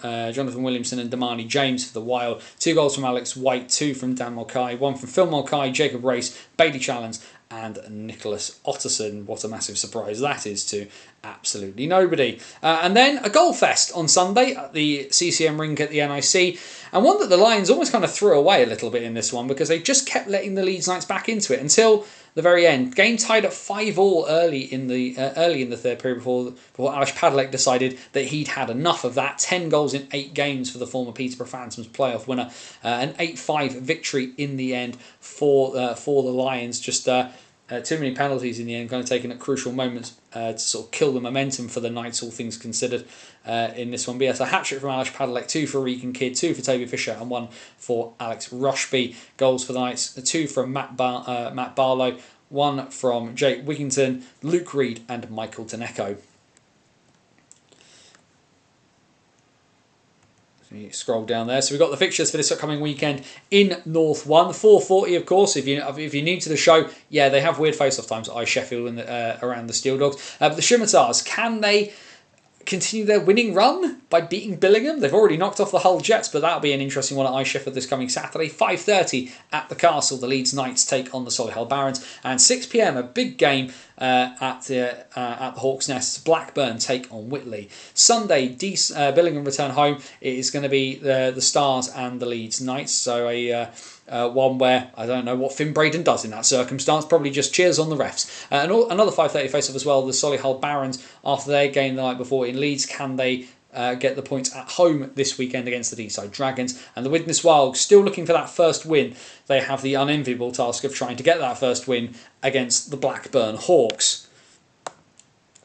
Williamson and Damani James for the Wild. 2 goals from Alex White, 2 from Dan Mulcahy, 1 from Phil Mulcahy, Jacob Race, Bailey Challens and Nicholas Otterson. What a massive surprise that is to absolutely nobody. And then a goal fest on Sunday at the CCM rink at the NIC, and one that the Lions almost kind of threw away a little bit in this one, because they just kept letting the Leeds Knights back into it until the very end. Game tied at 5-5 early in the third period before Alish Padalek decided that he'd had enough of that. 10 goals in 8 games for the former Peterborough Phantoms playoff winner. An 8-5 victory in the end for the Lions. Just too many penalties in the end, kind of taken at crucial moments to sort of kill the momentum for the Knights, all things considered, in this one. But yes, a hat-trick from Alish Padalek, 2 for Regan Kidd, 2 for Toby Fisher, and 1 for Alex Rushby. Goals for the Knights, 2 from Matt Barlow, 1 from Jake Wigginton, Luke Reed, and Michael Taneko. Scroll down there. So we've got the fixtures for this upcoming weekend in North 1. 4:40, of course. If you're new to the show, yeah, they have weird face-off times at Sheffield and around the Steel Dogs. But the Scimitars, can they continue their winning run by beating Billingham? They've already knocked off the Hull Jets, but that'll be an interesting one at Sheffield this coming Saturday. 5:30 at the Castle, the Leeds Knights take on the Solihull Barons, and 6 p.m. a big game at the Hawks' Nest. Blackburn take on Whitley. Sunday, Billingham return home. It is going to be the Stars and the Leeds Knights. So one where I don't know what Finn Braden does in that circumstance. Probably just cheers on the refs. Another 5:30 face-off as well. The Solihull Barons, after their game the night before in Leeds, can they get the points at home this weekend against the D-side Dragons? And the Widnes Wild, still looking for that first win. They have the unenviable task of trying to get that first win against the Blackburn Hawks.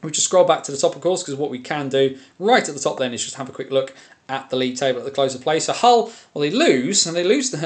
We just scroll back to the top, of course, because what we can do right at the top then is just have a quick look at the league table at the close of play. So Hull, well, they lose, and they lose for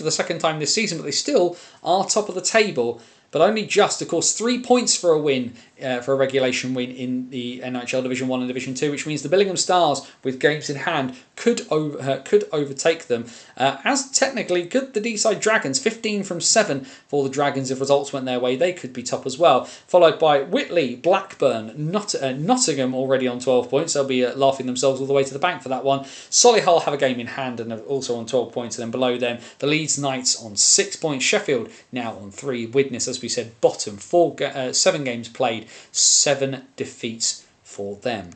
the second time this season, but they still are top of the table. But only just, of course, 3 points for a win for a regulation win in the NHL Division 1 and Division 2, which means the Billingham Stars, with games in hand, could overtake them. As technically, could the Deeside Dragons, 15 from 7 for the Dragons if results went their way, they could be top as well. Followed by Whitley, Blackburn, Nottingham already on 12 points. They'll be laughing themselves all the way to the bank for that one. Solihull have a game in hand and are also on 12 points, and then below them, the Leeds Knights on 6 points. Sheffield now on 3. Widnes, as we said, bottom. 7 games played, 7 defeats for them.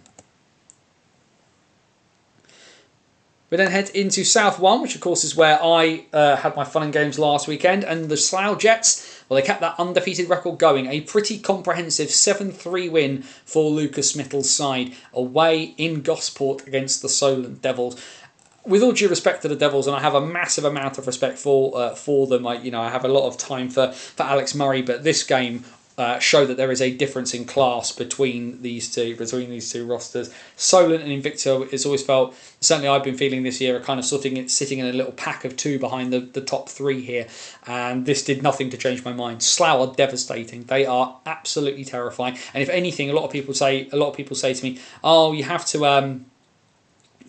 We then head into South 1, which of course is where I had my fun and games last weekend. And the Slough Jets, well, they kept that undefeated record going. A pretty comprehensive 7-3 win for Lucas Smithel's side away in Gosport against the Solent Devils. With all due respect to the Devils, and I have a massive amount of respect for them, I have a lot of time for Alex Murray, but this game show that there is a difference in class between these two rosters. Solent and Invicta has always felt, certainly I've been feeling this year, are kind of sitting in a little pack of 2 behind the top 3 here, and this did nothing to change my mind. Slough are devastating. They are absolutely terrifying, and if anything, a lot of people say to me, "Oh, you have to."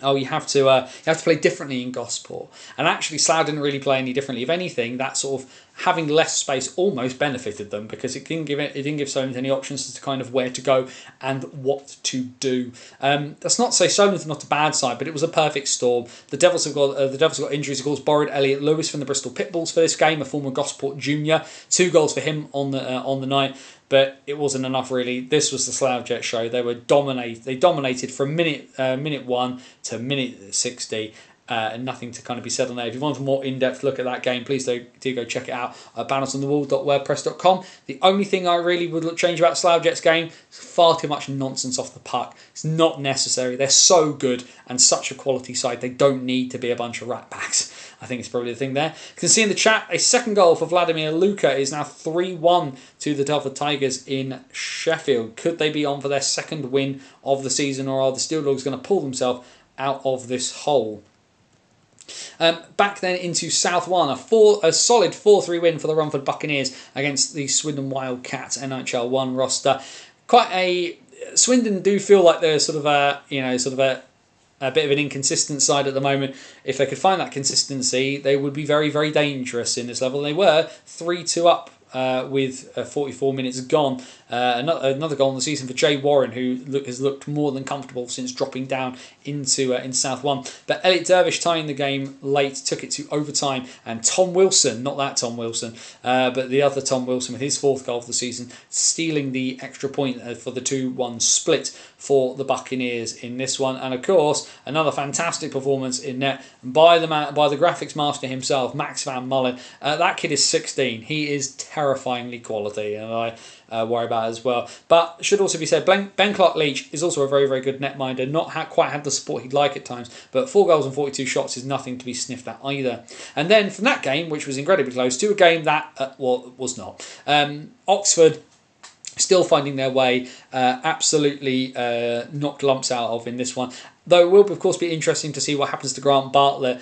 You have to play differently in Gosport. And actually, Slough didn't really play any differently. If anything, that sort of having less space almost benefited them, because it didn't give Solent any options as to kind of where to go and what to do. That's not to say Solent are not a bad side, but it was a perfect storm. The Devils have got injuries. Of course, borrowed Elliot Lewis from the Bristol Pitbulls for this game, a former Gosport junior. 2 goals for him on the night. But it wasn't enough, really. This was the Slough Jet show. They dominated from minute 1 to minute 60. And nothing to kind of be said on there. If you want a more in-depth look at that game, please do go check it out at bannersonthewall.wordpress.com. The only thing I really would change about Slough Jets game is far too much nonsense off the puck. It's not necessary. They're so good and such a quality side. They don't need to be a bunch of ratbacks. I think it's probably the thing there. You can see in the chat, a second goal for Vladimir Luka is now 3-1 to the Telford Tigers in Sheffield. Could they be on for their second win of the season, or are the Steel Dogs going to pull themselves out of this hole? Back then into South 1, a solid 4-3 win for the Romford Buccaneers against the Swindon Wildcats NHL 1 roster. Swindon do feel like they're sort of a bit of an inconsistent side at the moment. If they could find that consistency, they would be very, very dangerous in this level. They were 3-2 up with 44 minutes gone. Another goal in the season for Jay Warren, who has looked more than comfortable since dropping down into in South 1. But Elliot Dervish tying the game late, took it to overtime, and Tom Wilson, not that Tom Wilson, but the other Tom Wilson with his 4th goal of the season, stealing the extra point for the 2-1 split for the Buccaneers in this one. And of course, another fantastic performance in net by the graphics master himself, Max Van Mullen. That kid is 16. He is terrifyingly quality, and I worry about it as well. But should also be said, Ben Clark-Leach is also a very, very good netminder. Not quite had the support he'd like at times, but 4 goals and 42 shots is nothing to be sniffed at either. And then from that game, which was incredibly close, to a game that was not. Oxford still finding their way, absolutely knocked lumps out of in this one. Though it will, of course, be interesting to see what happens to Grant Bartlett.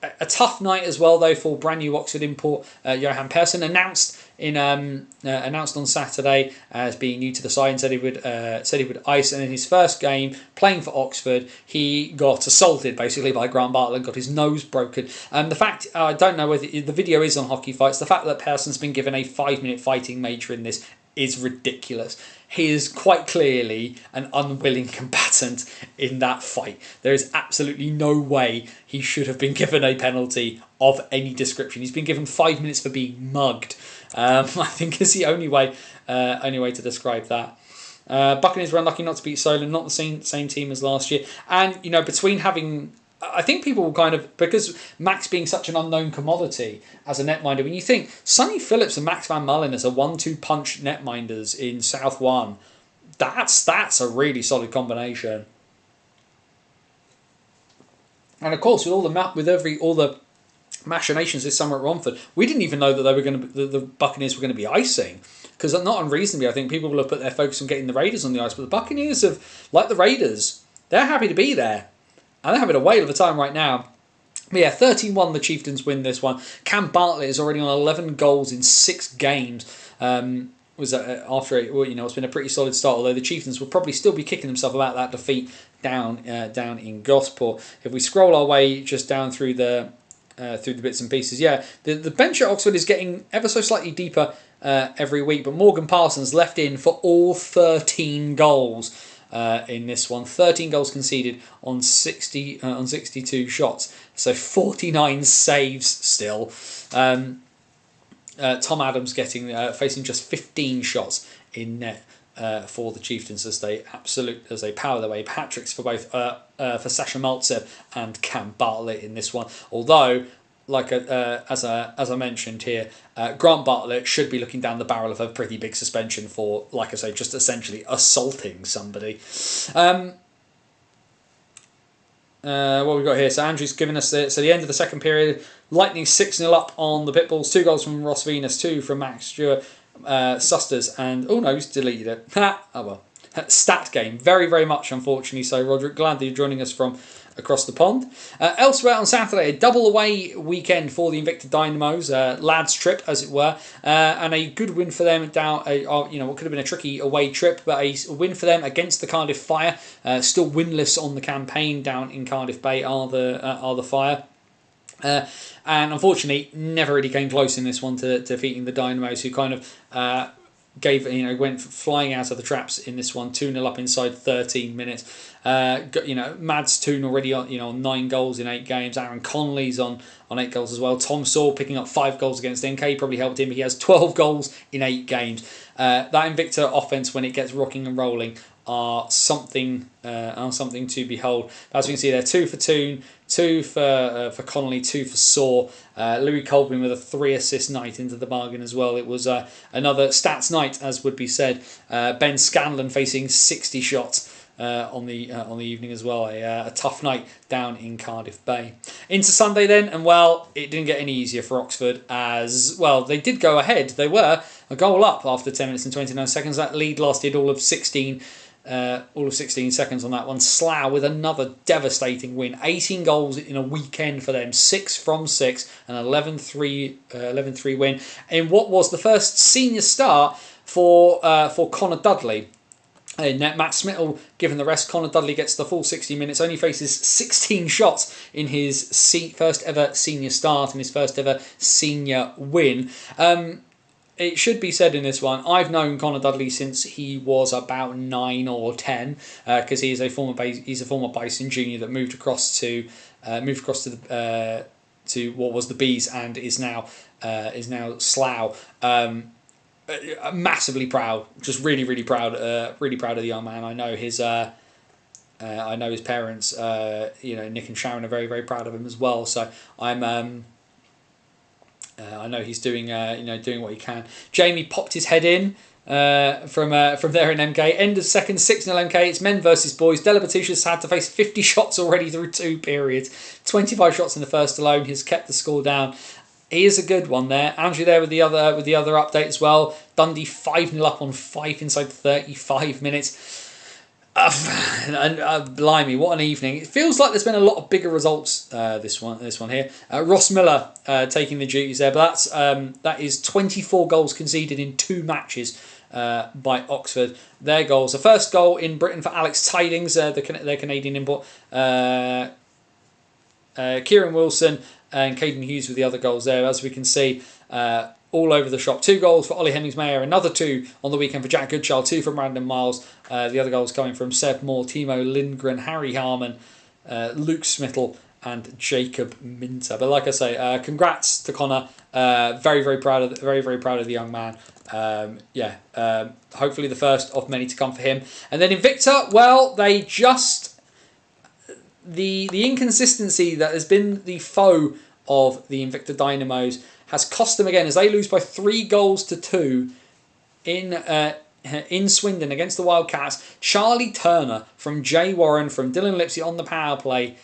A tough night as well, though, for brand new Oxford import Johan Persson, announced on Saturday as being new to the side, and said he would ice. And in his first game playing for Oxford, he got assaulted basically by Grant Bartlett, got his nose broken. The fact, I don't know whether the video is on Hockey Fights, the fact that Persson's been given a 5-minute fighting major in this is ridiculous. He is quite clearly an unwilling combatant in that fight. There is absolutely no way he should have been given a penalty of any description. He's been given 5 minutes for being mugged. I think is the only way to describe that. Buccaneers were unlucky not to beat Solent, not the same team as last year. And, between having... I think people will kind of, because Max being such an unknown commodity as a netminder, when you think Sonny Phillips and Max Van Mullen as a 1-2 punch netminders in South 1, that's a really solid combination. And of course, with all the machinations this summer at Romford, we didn't even know that the Buccaneers were going to be icing. Because not unreasonably, I think people will have put their focus on getting the Raiders on the ice, but the Buccaneers have, like the Raiders, they're happy to be there. And they're having a whale of a time right now. But yeah, 13-1 the Chieftains win this one. Cam Bartlett is already on 11 goals in 6 games, after it, well, it's been a pretty solid start. Although the Chieftains will probably still be kicking themselves about that defeat down in Gosport. If we scroll our way just down through the bits and pieces, the bench at Oxford is getting ever so slightly deeper every week. But Morgan Parsons left in for all 13 goals in this one. 13 goals conceded on 62 shots, so 49 saves still. Tom Adams facing just 15 shots in net for the Chieftains as they power their way. Hat-tricks for both for Sasha Maltsev and Cam Bartlett in this one. Although, as I mentioned here, Grant Bartlett should be looking down the barrel of a pretty big suspension for, like I say, just essentially assaulting somebody. What we've got here, so Andrew's given us the end of the second period. Lightning 6-0 up on the Pitbulls. 2 goals from Ross Venus, 2 from Max Stewart, Susters, and oh no, he's deleted it. Oh well. Stat game, very, very much, unfortunately. So, Roderick, glad that you're joining us from across the pond. Elsewhere on Saturday, a double away weekend for the Invicta Dynamos, lads trip as it were, and a good win for them down. What could have been a tricky away trip, but a win for them against the Cardiff Fire. Still winless on the campaign down in Cardiff Bay are the Fire. And unfortunately, never really came close in this one to defeating the Dynamos, who kind of went flying out of the traps in this one. 2-0 up inside 13 minutes. Mads Toon already on 9 goals in 8 games. Aaron Conley's on 8 goals as well. Tom Saul picking up 5 goals against NK probably helped him. He has 12 goals in 8 games. That Invicta offense, when it gets rocking and rolling, are something to behold. As we can see there, 2 for Toon, 2 for Connolly, 2 for Saw. Louis Colbin with a 3-assist night into the bargain as well. It was another stats night, as would be said. Ben Scanlon facing 60 shots on the evening as well. A tough night down in Cardiff Bay. Into Sunday then, and well, it didn't get any easier for Oxford as well. They did go ahead. They were a goal up after 10 minutes and 29 seconds. That lead lasted all of 16 seconds on that one. Slough with another devastating win. 18 goals in a weekend for them. 6 from 6. An 11-3 win. In what was the first senior start for Connor Dudley. Matt Smittle given the rest. Connor Dudley gets the full 60 minutes. Only faces 16 shots in his first ever senior start and his first ever senior win. It should be said in this one, I've known Connor Dudley since he was about 9 or 10, because he's a former Bison junior that moved across to what was the Bees and is now Slough. Massively proud, just really, really proud of the young man. I know his parents, Nick and Sharon are very, very proud of him as well. So I know he's doing what he can. Jamie popped his head in from there in MK. End of second, 6-0 MK. It's men versus boys. Della Batush's had to face 50 shots already through 2 periods. 25 shots in the first alone. He's kept the score down. He is a good one there. Andrew there with the other update as well. Dundee 5-0 up on 5 inside 35 minutes. Blimey, what an evening. It feels like there's been a lot of bigger results this one here. Ross Miller taking the duties there, but that is 24 goals conceded in 2 matches by Oxford. Their goals. The first goal in Britain for Alex Tidings, their Canadian import. Kieran Wilson and Caden Hughes with the other goals there. As we can see, all over the shop. 2 goals for Ollie Hemmings-Mayer, another 2 on the weekend for Jack Goodchild, 2 from Brandon Miles. The other goals coming from Seb Moore, Timo Lindgren, Harry Harmon, Luke Smittle and Jacob Minter. But like I say, congrats to Connor. Very, very proud of the young man. Hopefully the first of many to come for him. And then Invicta, well, they just... The inconsistency that has been the foe of the Invicta Dynamos has cost them again as they lose by 3-2 in Swindon against the Wildcats. Charlie Turner from Jay Warren from Dylan Lipsey on the power play.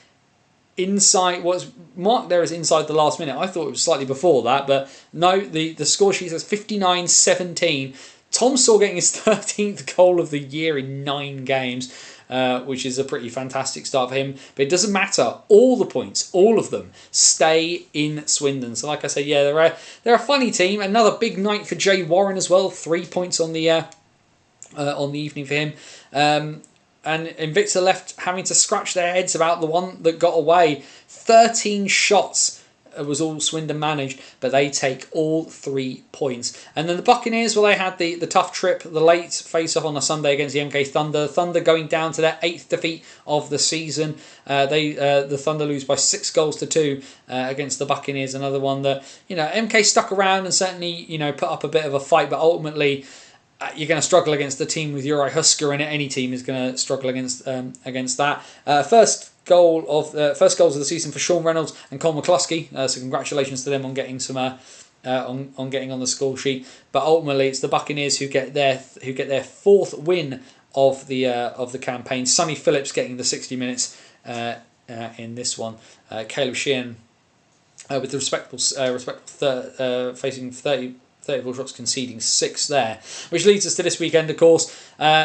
Inside what's marked there as inside the last minute. I thought it was slightly before that, but no, the score sheet says 59-17. Tom Saw getting his 13th goal of the year in 9 games. which is a pretty fantastic start for him. But it doesn't matter. All the points, all of them, stay in Swindon. So like I said, yeah, they're a funny team. Another big night for Jay Warren as well. 3 points on the evening for him. And Invicta left having to scratch their heads about the one that got away. 13 shots was all Swindon managed, but they take all 3 points. And then the Buccaneers, well, they had the tough trip, the late face-off on a Sunday against the MK Thunder. Thunder going down to their 8th defeat of the season. The Thunder lose by 6-2 against the Buccaneers. Another one that, MK stuck around and certainly, put up a bit of a fight, but ultimately you're going to struggle against the team with Uri Husker in it. Any team is going to struggle against that. First goals of the season for Sean Reynolds and Cole McCluskey. So congratulations to them on getting some on getting on the score sheet. But ultimately, it's the Buccaneers who get their 4th win of the campaign. Sonny Phillips getting the 60 minutes in this one. Caleb Sheehan with the respectable facing 34 shots, conceding 6 there. Which leads us to this weekend, of course.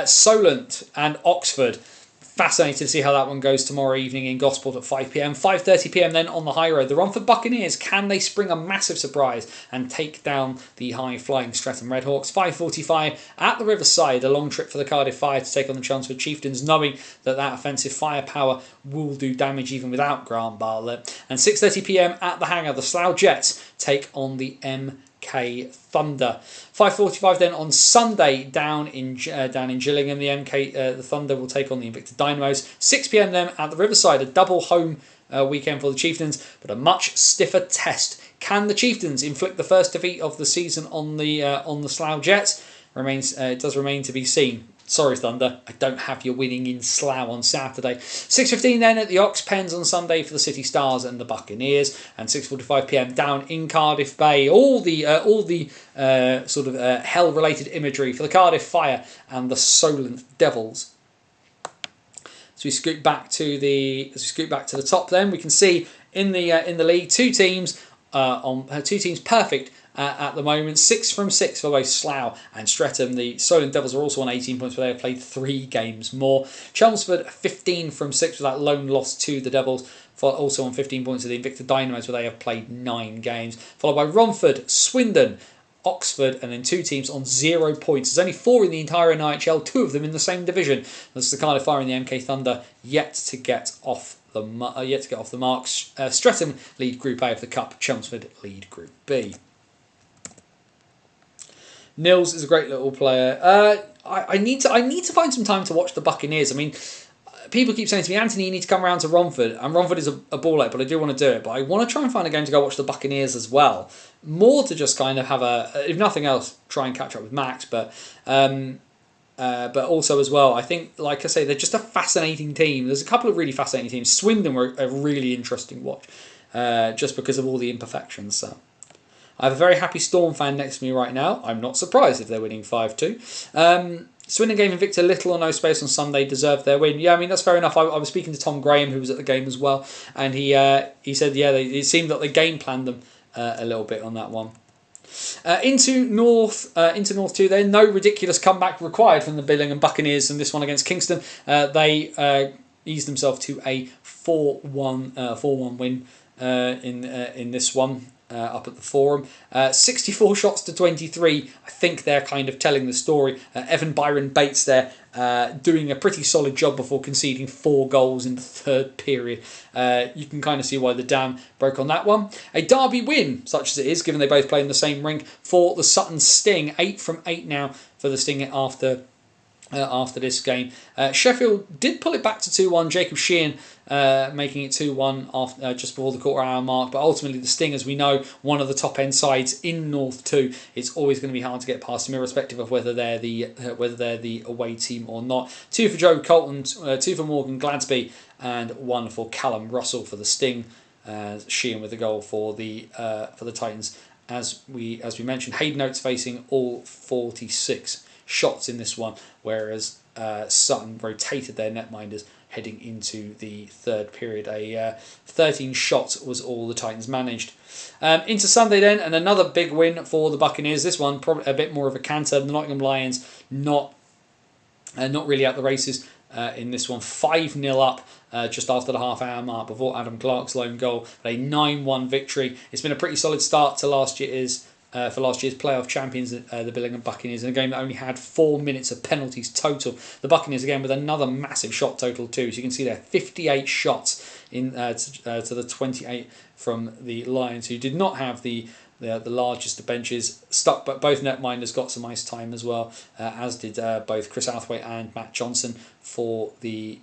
Solent and Oxford. Fascinated to see how that one goes tomorrow evening in Gosport at 5 p.m. 5:30 p.m. then on the high road. The Romford Buccaneers, can they spring a massive surprise and take down the high-flying Streatham Redhawks? 5:45 at the Riverside, a long trip for the Cardiff Fire to take on the Chelmsford Chieftains, knowing that offensive firepower will do damage even without Grant Bartlett. And 6:30 p.m. at the Hangar, the Slough Jets take on the MK Thunder. 5:45 then on Sunday down in Gillingham. The Thunder will take on the Invicta Dynamos. 6 p.m. then at the Riverside, a double home weekend for the Chieftains, but a much stiffer test. Can the Chieftains inflict the first defeat of the season on the Slough Jets? It does remain to be seen. Sorry, Thunder, I don't have you winning in Slough on Saturday. 6:15 then at the Ox Pens on Sunday for the City Stars and the Buccaneers, and 6:45 p.m. down in Cardiff Bay. All the hell-related imagery for the Cardiff Fire and the Solent Devils. So we scoot back to the top. Then we can see in the league two teams perfect. At the moment, 6 from 6 for both Slough and Streatham. The Solent Devils are also on 18 points, but they have played 3 games more. Chelmsford 15 from 6 with that lone loss to the Devils, also on 15 points of the Invicta Dynamos, where they have played 9 games. Followed by Romford, Swindon, Oxford, and then 2 teams on 0 points. There's only 4 in the entire NIHL, 2 of them in the same division. That's the Cardiff Fire and the MK Thunder, yet to get off the mark. Streatham lead Group A of the Cup. Chelmsford lead Group B. Nils is a great little player. I need to find some time to watch the Buccaneers. I mean, people keep saying to me, Anthony, you need to come around to Romford. And Romford is a ball out, but I do want to do it. But I want to try and find a game to go watch the Buccaneers as well. More to just kind of have if nothing else, try and catch up with Max. But also as well, I think, like I say, they're just a fascinating team. There's a couple of really fascinating teams. Swindon were a really interesting watch, just because of all the imperfections. So I have a very happy Storm fan next to me right now. I'm not surprised if they're winning 5-2. Swindon gave Invicta little or no space on Sunday, deserved their win. Yeah, I mean, that's fair enough. I was speaking to Tom Graham, who was at the game as well, and he said, yeah, it seemed that they game planned them a little bit on that one. Into North 2 then. No ridiculous comeback required from the Billingham Buccaneers in this one against Kingston. They eased themselves to a 4-1 win in this one. Up at the Forum. 64 shots to 23. I think they're kind of telling the story. Evan Byron Bates there doing a pretty solid job before conceding 4 goals in the 3rd period. You can kind of see why the dam broke on that one. A derby win, such as it is, given they both play in the same rink, for the Sutton Sting. 8 from 8 now for the Sting after this game. Sheffield did pull it back to 2-1. Jacob Sheehan making it 2-1 just before the quarter-hour mark. But ultimately, the Sting, as we know, one of the top-end sides in North 2. It's always going to be hard to get past them, irrespective of whether they're the away team or not. 2 for Joe Colton, 2 for Morgan Gladsby, and 1 for Callum Russell for the Sting. Sheehan with the goal for the Titans. As we mentioned, Hayden Oates facing all 46 shots in this one, whereas Sutton rotated their netminders heading into the 3rd period. 13 shots was all the Titans managed. Into Sunday then, and another big win for the Buccaneers. This one probably a bit more of a canter. The Nottingham Lions not really out the races in this one. 5-0 up just after the half-hour mark before Adam Clark's lone goal. A 9-1 victory. It's been a pretty solid start to last year's playoff champions, the Billingham Buccaneers, in a game that only had 4 minutes of penalties total. The Buccaneers again with another massive shot total too. As you can see there, 58 shots in to the 28 from the Lions, who did not have the largest of benches. Stuck, but both netminders got some ice time as well, as did both Chris Outhwaite and Matt Johnson for the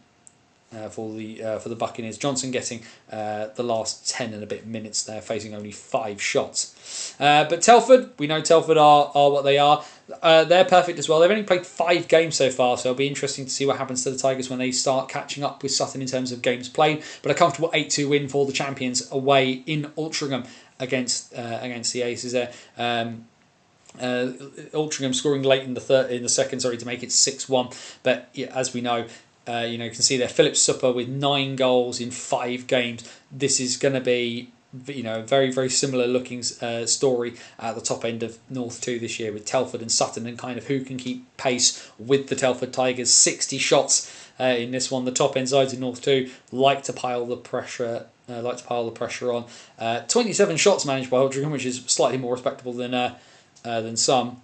Buccaneers. Johnson getting the last 10 and a bit minutes there, facing only 5 shots. But Telford, we know Telford are what they are. They're perfect as well. They've only played 5 games so far, so it'll be interesting to see what happens to the Tigers when they start catching up with Sutton in terms of games played. But a comfortable 8-2 win for the champions away in Altrincham against the Aces there. Altrincham scoring late in the second, to make it 6-1. But yeah, as we know, you can see there Philip Supper with 9 goals in 5 games. This is going to be very, very similar looking story at the top end of North 2 this year with Telford and Sutton, and kind of who can keep pace with the Telford Tigers. 60 shots in this one. The top end sides in North 2 like to pile the pressure on. 27 shots managed by Altrincham, which is slightly more respectable than some.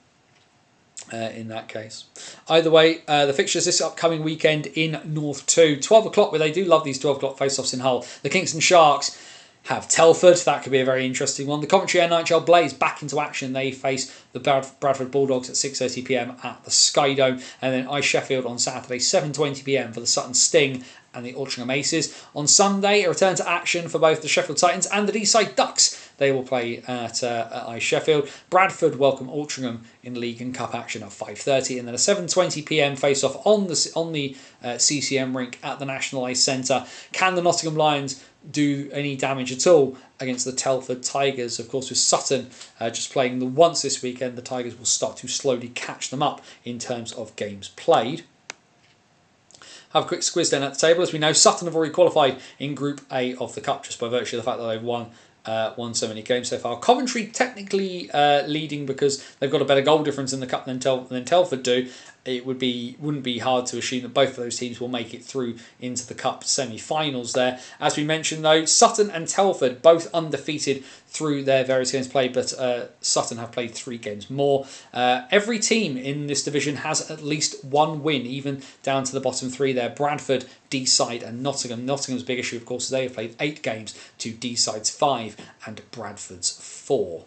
In that case. Either way, the fixtures this upcoming weekend in North 2. 12 o'clock, where they do love these 12 o'clock face-offs in Hull. The Kingston Sharks have Telford. That could be a very interesting one. The Coventry NHL Blaze back into action. They face the Bradford Bulldogs at 6:30 p.m. at the Sky Dome. And then Ice Sheffield on Saturday, 7:20 p.m. for the Sutton Sting and the Altrincham Aces. On Sunday, a return to action for both the Sheffield Titans and the Deeside Ducks. They will play at Ice Sheffield. Bradford welcome Altrincham in League and Cup action at 5:30, and then a 7:20 p.m. face-off on the CCM rink at the National Ice Centre. Can the Nottingham Lions do any damage at all against the Telford Tigers? Of course, with Sutton just playing the once this weekend, the Tigers will start to slowly catch them up in terms of games played. Have a quick squiz then at the table. As we know, Sutton have already qualified in Group A of the Cup just by virtue of the fact that they've won so many games so far. Coventry technically leading because they've got a better goal difference in the Cup than Telford do. It wouldn't be hard to assume that both of those teams will make it through into the Cup semi-finals there. As we mentioned though, Sutton and Telford both undefeated through their various games played, but Sutton have played 3 games more. Every team in this division has at least 1 win, even down to the bottom 3 there. Bradford, Deeside and Nottingham. Nottingham's big issue, of course, is they have played 8 games to Deeside's 5 and Bradford's 4.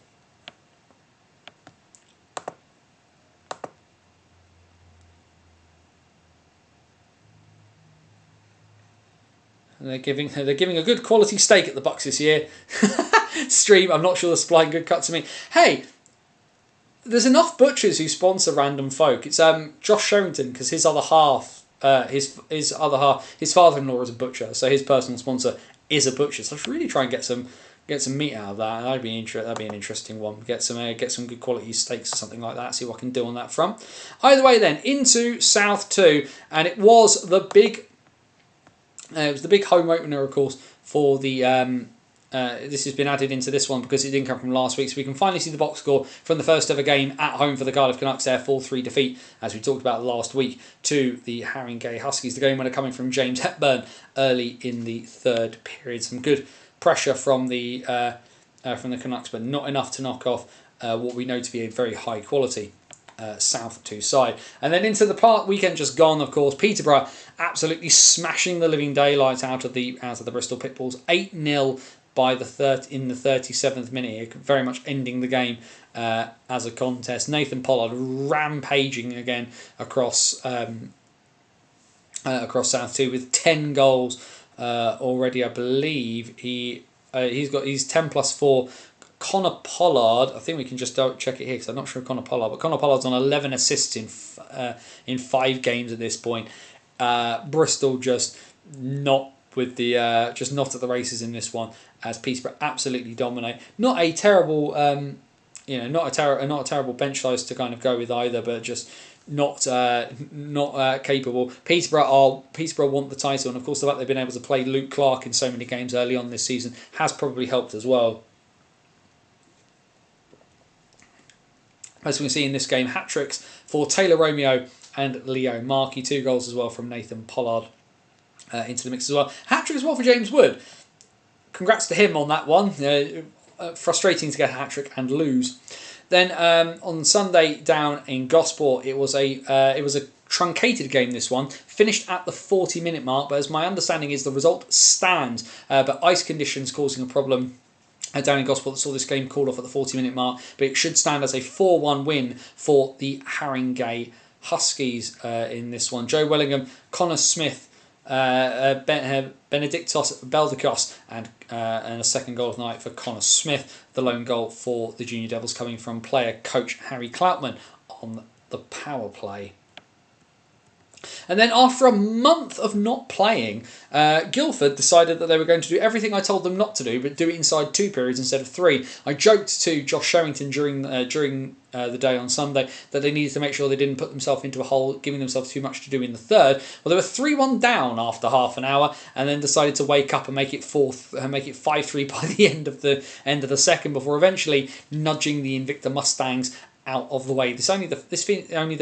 And they're giving a good quality steak at the Bucks this year. Stream, I'm not sure they're supplying good cuts to me. Hey, there's enough butchers who sponsor random folk. It's Josh Sherrington, because his other half, his father-in-law is a butcher, so his personal sponsor is a butcher. So I should really try and get some meat out of that. That'd be an interesting one. Get some good quality steaks or something like that. See what I can do on that front. Either way, then into South 2, and it was the big home opener, of course, for the. This has been added into this one because it didn't come from last week, so we can finally see the box score from the first ever game at home for the Cardiff Canucks. Their 4-3 defeat, as we talked about last week, to the Haringey Huskies. The game winner coming from James Hepburn early in the 3rd period. Some good pressure from the Canucks, but not enough to knock off what we know to be a very high quality South 2 side. And then into the weekend just gone, of course, Peterborough absolutely smashing the living daylights out of the Bristol Pitbulls. 8-0 in the 37th minute, very much ending the game as a contest. Nathan Pollard rampaging again across South 2 with 10 goals already. I believe he's 10 plus 4. Connor Pollard, I think we can just check it here because I'm not sure Connor Pollard, but Connor Pollard's on 11 assists in 5 games at this point. Bristol just not at the races in this one, as Peterborough absolutely dominate. Not a terrible not a terrible bench size to kind of go with either, but just not capable. Peterborough want the title, and of course the fact they've been able to play Luke Clark in so many games early on this season has probably helped as well. As we can see in this game, hat-tricks for Taylor Romeo and Leo Markey. 2 goals as well from Nathan Pollard into the mix as well. Hat-trick as well for James Wood. Congrats to him on that one. Frustrating to get a hat-trick and lose. Then on Sunday down in Gosport, it was a truncated game, this one. Finished at the 40-minute mark, but as my understanding is, the result stands. But ice conditions causing a problem down in Gosport that saw this game called off at the 40-minute mark. But it should stand as a 4-1 win for the Haringey Huskies in this one. Joe Wellingham, Connor Smith, Benedictos Beldikos, and a second goal of the night for Connor Smith. The lone goal for the Junior Devils coming from player coach Harry Cloutman on the power play. And then after a month of not playing, Guildford decided that they were going to do everything I told them not to do, but do it inside 2 periods instead of 3. I joked to Josh Sherrington during the day on Sunday that they needed to make sure they didn't put themselves into a hole, giving themselves too much to do in the third. Well, they were 3-1 down after half an hour, and then decided to wake up and make it 5-3 by the end of the second, before eventually nudging the Invicta Mustangs out of the way. This only the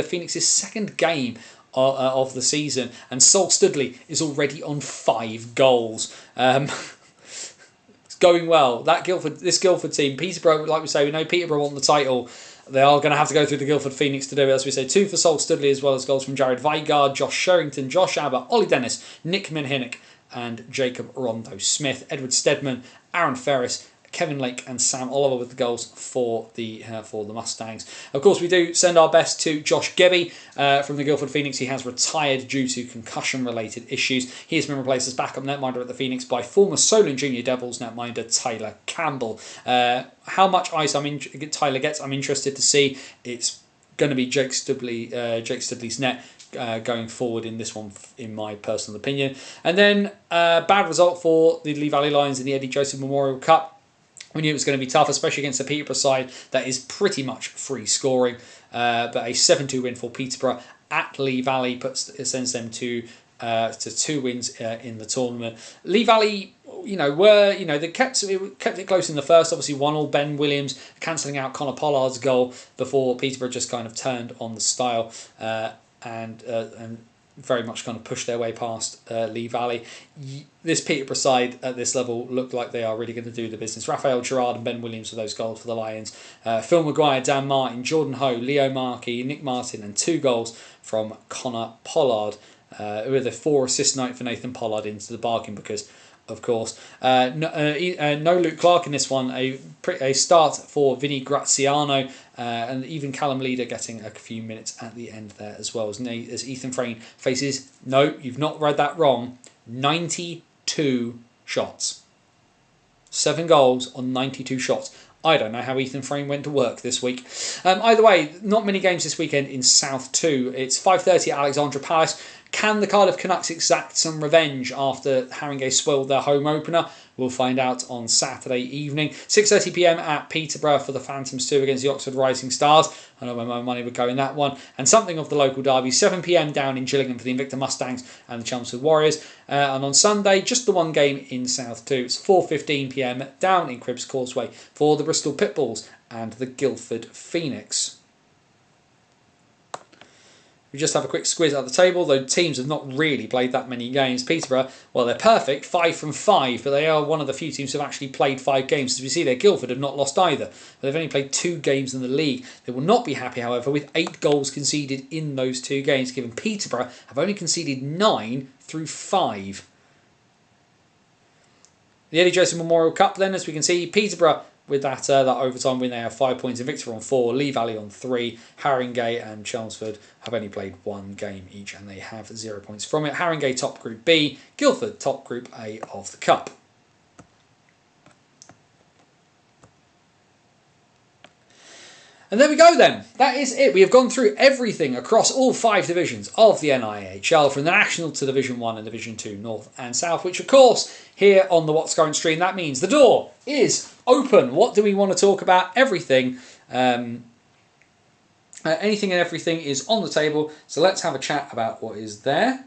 Phoenix's second game of the season, and Sol Studley is already on 5 goals. It's going well. This Guildford team, Peterborough, like we say, we know Peterborough want the title. They are going to have to go through the Guildford Phoenix to do it. As we say, 2 for Sol Studley, as well as goals from Jared Vigard, Josh Sherrington, Josh Aber, Ollie Dennis, Nick Minhinnick, and Jacob Rondo Smith, Edward Stedman, Aaron Ferris, Kevin Lake and Sam Oliver with the goals for the Mustangs. Of course, we do send our best to Josh Gebby from the Guildford Phoenix. He has retired due to concussion-related issues. He has been replaced as backup netminder at the Phoenix by former Solent Junior Devils netminder Tyler Campbell. How much ice Tyler gets, I'm interested to see. It's going to be Jake Studley's net going forward in this one, in my personal opinion. And then bad result for the Lee Valley Lions in the Eddie Joseph Memorial Cup. We knew it was going to be tough, especially against the Peterborough side that is pretty much free scoring. But a 7-2 win for Peterborough at Lee Valley sends them to 2 wins in the tournament. Lee Valley, they kept it close in the first. Obviously, 1-1. Ben Williams cancelling out Connor Pollard's goal before Peterborough just kind of turned on the style and very much kind of pushed their way past Lee Valley. This Peterborough side at this level look like they are really going to do the business. Raphael Gerard and Ben Williams for those goals for the Lions. Phil Maguire, Dan Martin, Jordan Ho, Leo Markey, Nick Martin, and 2 goals from Connor Pollard, with a 4 assist night for Nathan Pollard into the bargain, because of course. No Luke Clark in this one. A start for Vinny Graziano, and even Callum Leader getting a few minutes at the end there as well, as Ethan Frayne faces, no, you've not read that wrong, 92 shots. 7 goals on 92 shots. I don't know how Ethan Frayne went to work this week. Either way, not many games this weekend in South 2. It's 5:30 at Alexandra Palace. Can the Cardiff Canucks exact some revenge after Haringey spoiled their home opener? We'll find out on Saturday evening. 6:30 p.m. at Peterborough for the Phantoms 2 against the Oxford Rising Stars. I know where my money would go in that one. And something of the local derby. 7 p.m. down in Gillingham for the Invicta Mustangs and the Chelmsford Warriors. And on Sunday, just the one game in South 2. It's 4:15 p.m. down in Cribbs Causeway for the Bristol Pitbulls and the Guildford Phoenix. We just have a quick squiz at the table, though teams have not really played that many games. Peterborough, well, they're perfect, 5 from 5, but they are one of the few teams who have actually played 5 games. As we see there, Guildford have not lost either, but they've only played 2 games in the league. They will not be happy, however, with 8 goals conceded in those 2 games, given Peterborough have only conceded 9 through 5. The Eddie Joseph Memorial Cup then, as we can see, Peterborough, with that overtime win, they have 5 points. Invicta on 4, Lee Valley on 3, Haringey and Chelmsford have only played 1 game each and they have 0 points from it. Haringey top Group B, Guildford top Group A of the Cup. And there we go then. That is it. We have gone through everything across all 5 divisions of the NIHL, from the National to Division 1 and Division 2 North and South, which of course here on the What's Current stream, that means the door is open. What do we want to talk about? Everything. Anything and everything is on the table. So let's have a chat about what is there.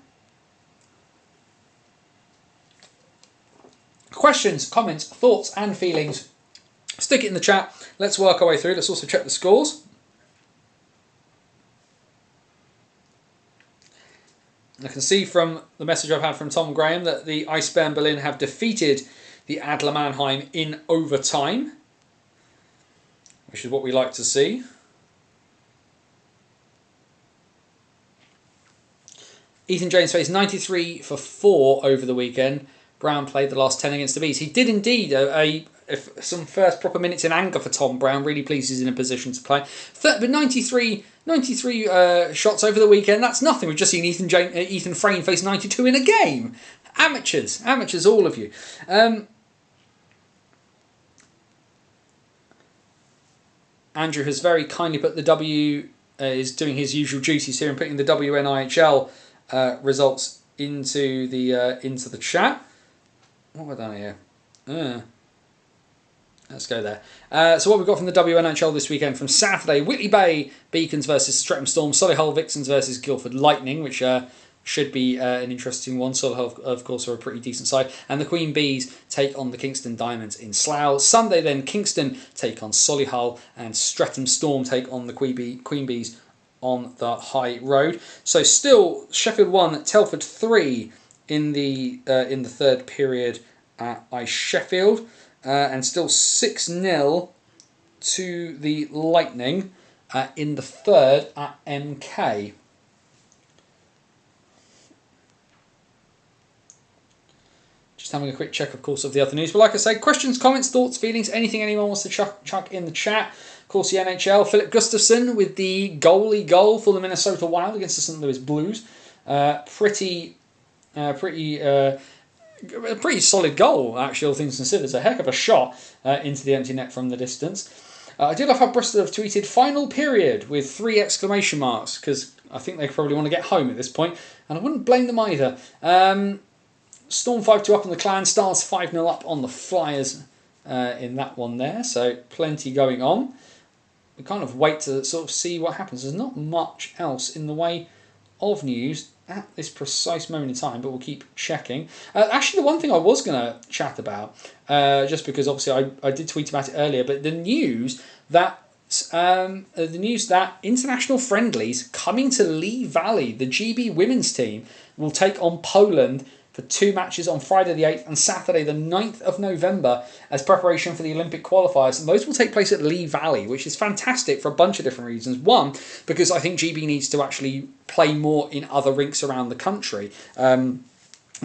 Questions, comments, thoughts and feelings. Stick it in the chat. Let's work our way through. Let's also check the scores. I can see from the message I've had from Tom Graham that the Eisbären Berlin have defeated the Adler Mannheim in overtime, which is what we like to see. Ethan James faced 93 for 4 over the weekend. Brown played the last 10 against the Bees. He did indeed some first proper minutes in anger for Tom Brown. Really pleased he's in a position to play. But 93 shots over the weekend, that's nothing. We've just seen Ethan Frayne face 92 in a game. Amateurs, all of you. Andrew has very kindly put the W, is doing his usual duties here and putting the WNIHL results into the chat. What have I done here? Let's go there. So what we've got from the WNHL this weekend from Saturday: Whitley Bay Beacons versus Streatham Storm, Solihull Vixens versus Guildford Lightning, which should be an interesting one. Solihull, of course, are a pretty decent side. And the Queen Bees take on the Kingston Diamonds in Slough. Sunday then, Kingston take on Solihull and Streatham Storm take on the Queen Bees on the High Road. So still Sheffield 1, Telford 3 in the third period at Ice Sheffield, and still 6-0 to the Lightning in the third at MK. Just having a quick check, of course, of the other news. But like I say, questions, comments, thoughts, feelings, anything anyone wants to chuck in the chat. Of course, the NHL, Philip Gustafson with the goal for the Minnesota Wild against the St. Louis Blues. Pretty solid goal, actually, all things considered. It's a heck of a shot into the empty net from the distance. I do love how Bristol have tweeted final period with 3 exclamation marks, because I think they probably want to get home at this point, and I wouldn't blame them either. Storm 5-2 up on the Clan, Stars 5-0 up on the Flyers in that one there, so plenty going on. We kind of wait to sort of see what happens. There's not much else in the way of news at this precise moment in time, but we'll keep checking. Actually, the one thing I was going to chat about, just because obviously I did tweet about it earlier, but the news that international friendlies coming to Lee Valley, the GB women's team will take on Poland for 2 matches on Friday the 8th and Saturday the 9th of November as preparation for the Olympic qualifiers. And those will take place at Lee Valley, which is fantastic for a bunch of different reasons. One, because I think GB needs to actually play more in other rinks around the country and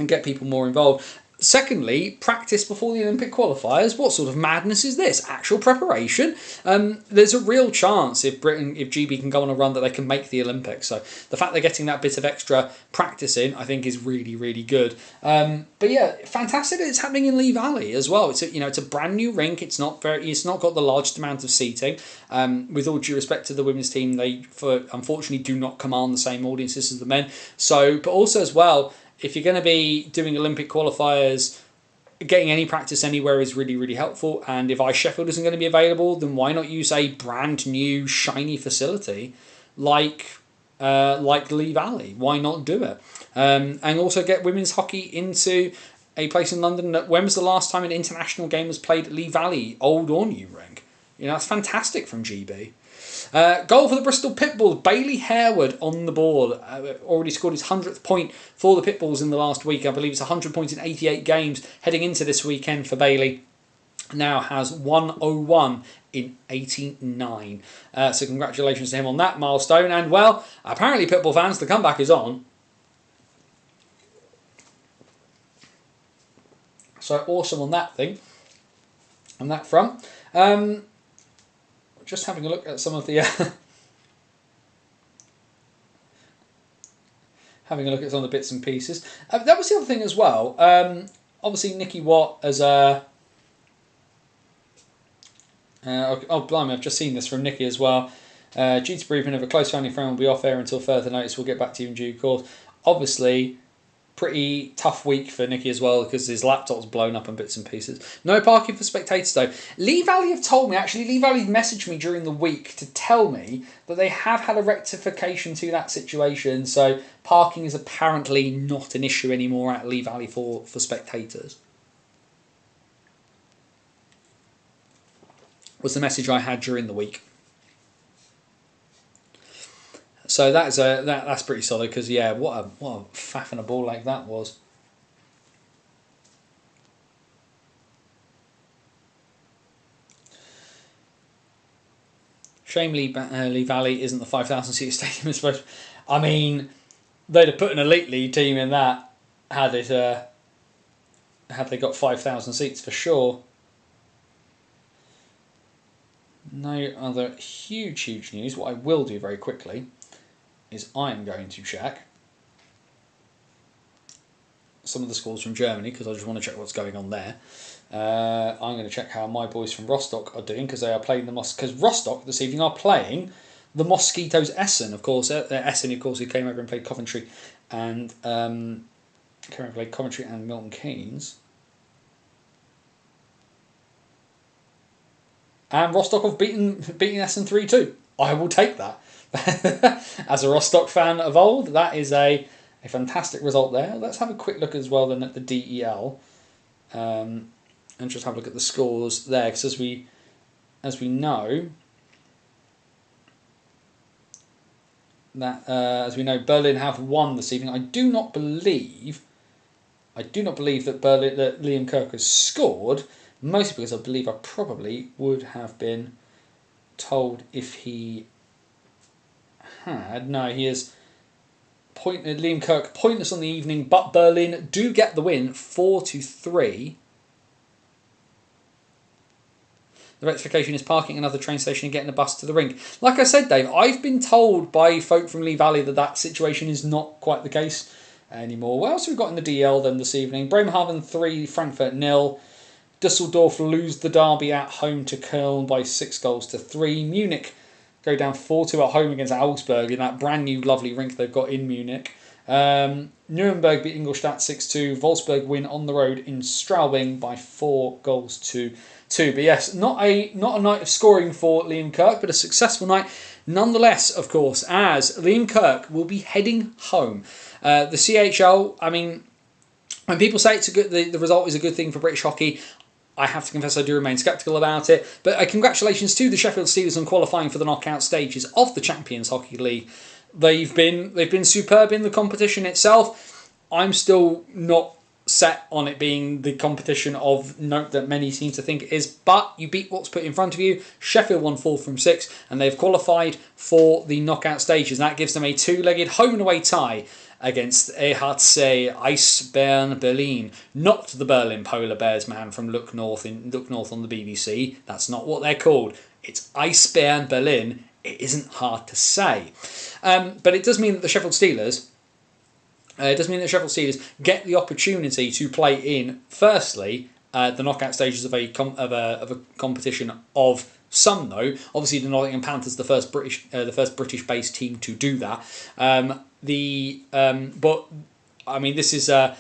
get people more involved. Secondly, practice before the Olympic qualifiers. What sort of madness is this? Actual preparation. There's a real chance if GB can go on a run that they can make the Olympics. So the fact they're getting that bit of extra practice in, I think, is really, really good. But yeah, fantastic that it's happening in Lee Valley as well. It's a brand new rink. It's not got the largest amount of seating. With all due respect to the women's team, they unfortunately do not command the same audiences as the men. So, but also as well, if you're going to be doing Olympic qualifiers, getting any practice anywhere is really, really helpful. And if Ice Sheffield isn't going to be available, then why not use a brand new, shiny facility like Lee Valley? Why not do it? And also get women's hockey into a place in London. When was the last time an international game was played at Lee Valley, old or new rink? That's fantastic from GB. Goal for the Bristol Pitbulls. Bailey Harewood on the board. Already scored his 100th point for the Pitbulls in the last week. I believe it's 100 points in 88 games heading into this weekend for Bailey. Now has 101 in 89. So congratulations to him on that milestone. And well, apparently Pitbull fans, the comeback is on. So awesome on that thing. On that front. Just having a look at some of the having a look at some of the bits and pieces. That was the other thing as well. Obviously, Nicky Watt as a oh blimey! I've just seen this from Nicky as well. Due to bereavement of a close family friend, will be off air until further notice. We'll get back to you in due course. Obviously, pretty tough week for Nicky as well because his laptop's blown up in bits and pieces. No parking for spectators though. Lee Valley have told me, actually Lee Valley messaged me during the week to tell me that they have had a rectification to that situation, so parking is apparently not an issue anymore at Lee Valley for spectators. Was the message I had during the week. So that's pretty solid because yeah, what a faff and a ball like that was. Shame Lee Valley isn't the 5,000 seat stadium as supposed. I mean, they'd have put an elite league team in that had it had they got 5,000 seats for sure. No other huge news. What I will do very quickly is I'm going to check some of the scores from Germany because I just want to check what's going on there. I'm going to check how my boys from Rostock are doing because they are playing because Rostock this evening are playing the Mosquitoes Essen, of course. Essen, of course, who came over and played Coventry and Milton Keynes. And Rostock have beaten Essen 3-2. I will take that. As a Rostock fan of old, that is a fantastic result there. Let's have a quick look as well then at the DEL. And just have a look at the scores there. Because as we know, Berlin have won this evening. I do not believe that Liam Kirk has scored. Mostly because I believe I probably would have been told if he had. No, he is Liam Kirk pointless on the evening, but Berlin do get the win 4-3. The rectification is parking another train station and getting a bus to the rink. Like I said, Dave, I've been told by folk from Lee Valley that situation is not quite the case anymore. What else have we got in the DL then this evening? Bremerhaven 3, Frankfurt 0. Dusseldorf lose the derby at home to Köln by 6-3. Munich go down 4-2 at home against Augsburg in that brand new lovely rink they've got in Munich. Nuremberg beat Ingolstadt 6-2. Wolfsburg win on the road in Straubing by 4-2. But yes, not a night of scoring for Liam Kirk, but a successful night nonetheless, of course, as Liam Kirk will be heading home. The CHL, I mean, when people say it's a good, the result is a good thing for British hockey, I have to confess I do remain sceptical about it. But congratulations to the Sheffield Steelers on qualifying for the knockout stages of the Champions Hockey League. They've been superb in the competition itself. I'm still not set on it being the competition of note that many seem to think it is, but you beat what's put in front of you. Sheffield won 4 from 6 and they've qualified for the knockout stages. That gives them a 2-legged home and away tie against EHC Eisbären Berlin, not the Berlin Polar Bears man from Look North on the BBC. That's not what they're called. It's Eisbären Berlin. It isn't hard to say, but it does mean that the Sheffield Steelers. Get the opportunity to play in, firstly, the knockout stages of a competition of some note. Obviously, the Nottingham Panthers, the first British-based team to do that. But I mean, this is to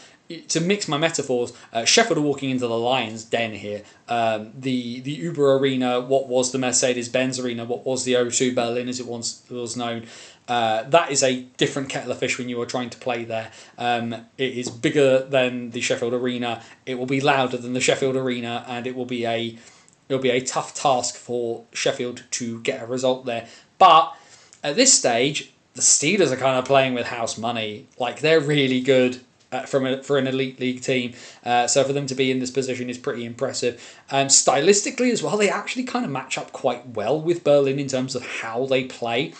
mix my metaphors. Sheffield are walking into the Lions' den here. The Uber Arena, what was the Mercedes-Benz Arena, what was the O2 Berlin as it once was known. That is a different kettle of fish when you are trying to play there. It is bigger than the Sheffield Arena. It will be louder than the Sheffield Arena, and it will be a tough task for Sheffield to get a result there. But at this stage, the Steelers are kind of playing with house money. Like, they're really good for an elite league team. So for them to be in this position is pretty impressive. Stylistically as well, they actually kind of match up quite well with Berlin in terms of how they play.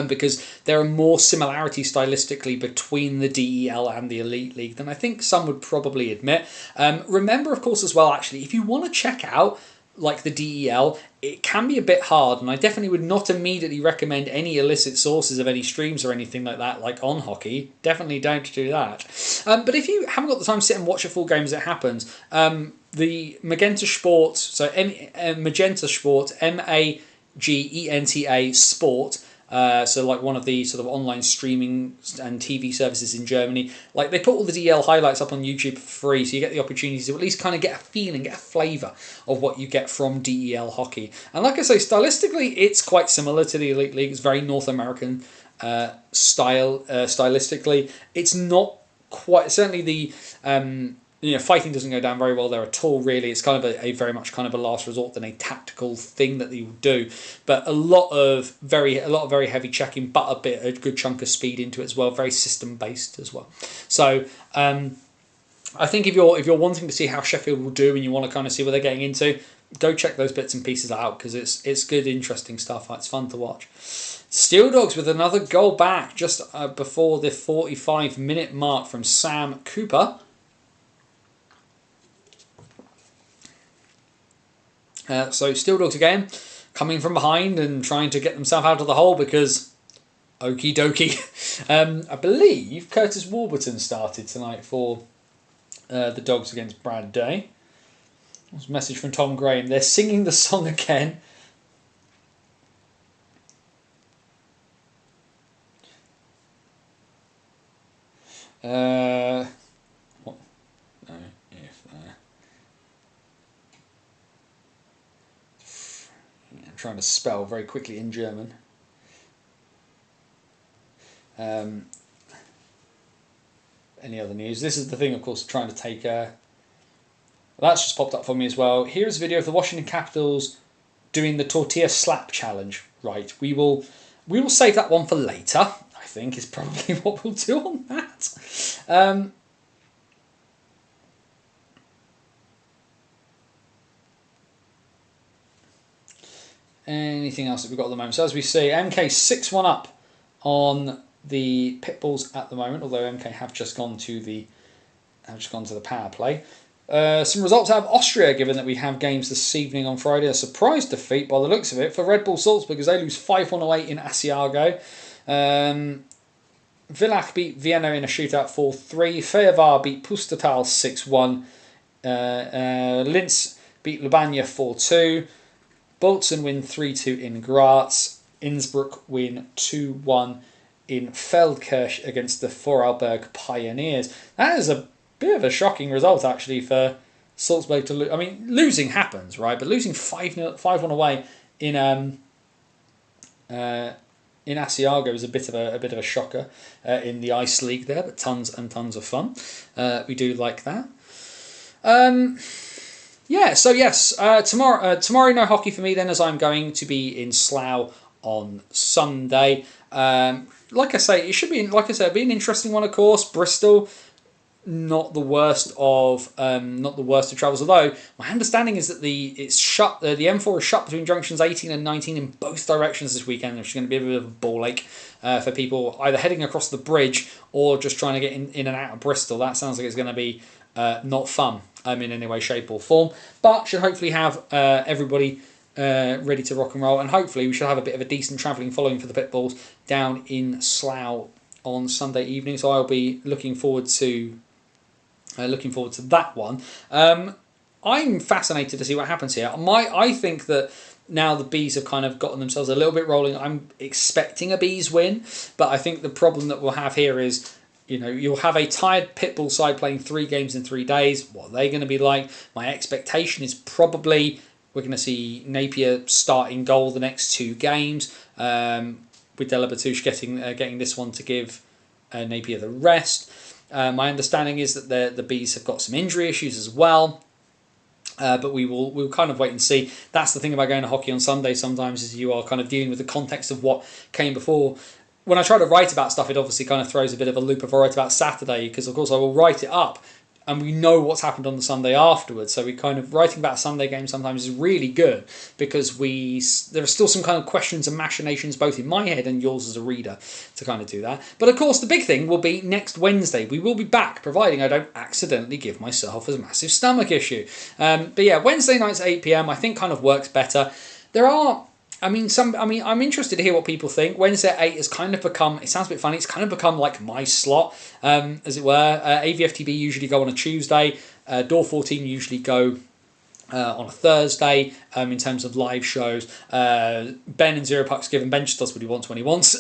Because there are more similarities stylistically between the DEL and the Elite League than I think some would probably admit. Remember, of course, as well, actually, if you want to check out like the DEL, it can be a bit hard, and I definitely would not immediately recommend any illicit sources of any streams or anything like that, like on hockey. Definitely don't do that. But if you haven't got the time to sit and watch a full game as it happens, the Magenta Sport, so Magenta Sport, Magenta Sport, so like one of the sort of online streaming and TV services in Germany, like they put all the DL highlights up on YouTube for free, so you get the opportunity to at least kind of get a feeling, get a flavour of what you get from DEL hockey. And like I say, stylistically, it's quite similar to the Elite League. It's very North American stylistically. It's not quite, certainly the fighting doesn't go down very well there at all, really. It's kind of a very much kind of a last resort than a tactical thing that they will do. But a lot of very heavy checking, but a good chunk of speed into it as well. Very system based as well. So I think if you're wanting to see how Sheffield will do and you want to kind of see what they're getting into, go check those bits and pieces out, because it's good, interesting stuff. It's fun to watch. Steel Dogs with another goal back just before the 45-minute mark from Sam Cooper. So Steel Dogs again, coming from behind and trying to get themselves out of the hole, because okie dokie. I believe Curtis Warburton started tonight for the Dogs against Bradday. There's a message from Tom Graham. They're singing the song again. What? No, if I'm trying to spell very quickly in German. Any other news? This is the thing, of course, trying to take. That's just popped up for me as well. Here's a video of the Washington Capitals doing the tortilla slap challenge. Right, we will save that one for later. I think is probably what we'll do on that. Anything else that we've got at the moment? So as we see, MK 6-1 up on the Pitbulls at the moment, although MK have just gone to the power play. Some results out of Austria, given that we have games this evening on Friday. A surprise defeat by the looks of it for Red Bull Salzburg, as they lose 5-1 away in Asiago. Villach beat Vienna in a shootout 4-3. Feyenoord beat Pustertal 6-1. Linz beat Lubania 4-2. Bozen win 3-2 in Graz. Innsbruck win 2-1 in Feldkirch against the Vorarlberg Pioneers. That is a bit of a shocking result, actually, for Salzburg to lose. I mean, losing happens, right? But losing 5-1 away in Asiago is a bit of a shocker in the Ice League there, but tons and tons of fun. We do like that. Yeah, so yes, tomorrow no hockey for me then, as I'm going to be in Slough on Sunday. Like I say, it should be, it'd be an interesting one, of course. Bristol, not the worst of travels. Although my understanding is that the M4 is shut between junctions 18 and 19 in both directions this weekend, which is going to be a bit of a ball ache for people either heading across the bridge or just trying to get in and out of Bristol. That sounds like it's going to be not fun in any way, shape or form. But should hopefully have everybody ready to rock and roll, and hopefully we should have a bit of a decent travelling following for the Pitbulls down in Slough on Sunday evening. So I'll be looking forward to that one. I'm fascinated to see what happens here. I think that now the Bees have kind of gotten themselves a little bit rolling. I'm expecting a Bees win, but I think the problem that we'll have here is, you'll have a tired Pitbull side playing 3 games in 3 days. What are they going to be like? My expectation is probably we're going to see Napier start in goal the next 2 games, with Della Batouche getting this one to give Napier the rest. My understanding is that the Bees have got some injury issues as well, but we'll kind of wait and see. That's the thing about going to hockey on Sunday sometimes, is you are kind of dealing with the context of what came before. When I try to write about stuff, it obviously kind of throws a bit of a loop if I write about Saturday, because of course I will write it up and we know what's happened on the Sunday afterwards. So we kind of, writing about a Sunday game sometimes is really good, because there are still some kind of questions and machinations both in my head and yours as a reader to kind of do that. But of course the big thing will be next Wednesday. We will be back, providing I don't accidentally give myself a massive stomach issue. But yeah, Wednesday nights at 8 PM I think kind of works better. I'm interested to hear what people think. Wednesday at 8 has kind of become, it sounds a bit funny, it's kind of become like my slot, as it were. AVFTB usually go on a Tuesday. Door 14 usually go on a Thursday in terms of live shows. Ben and Zero Puck's given Ben just does what he wants when he wants,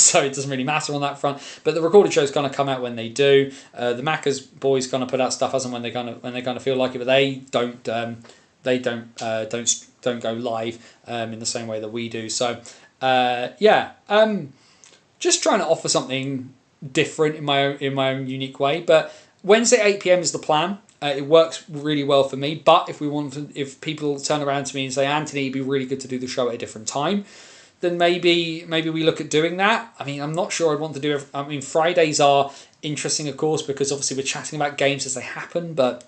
so it doesn't really matter on that front. But the recorded shows kind of come out when they do. The Macca's boys kind of put out stuff as and when they kind of feel like it, but they don't go live in the same way that we do. So just trying to offer something different in my own unique way. But Wednesday 8 p.m. is the plan. It works really well for me. But if people turn around to me and say, Anthony, it'd be really good to do the show at a different time, then maybe we look at doing that. I mean, I'm not sure I'd want to do it. I mean, Fridays are interesting, of course, because obviously we're chatting about games as they happen, but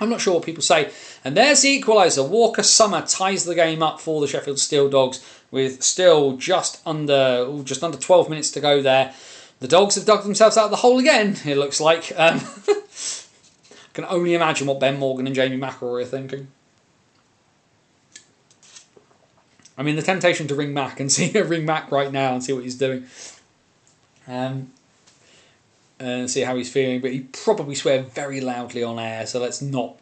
I'm not sure what people say. And there's the equaliser. Walker Summer ties the game up for the Sheffield Steel Dogs with still just under 12 minutes to go there. The Dogs have dug themselves out of the hole again, it looks like. I can only imagine what Ben Morgan and Jamie McElroy are thinking. I mean, the temptation to ring Mac and ring Mac right now and see what he's doing. And see how he's feeling, but he'd probably swear very loudly on air, so let's not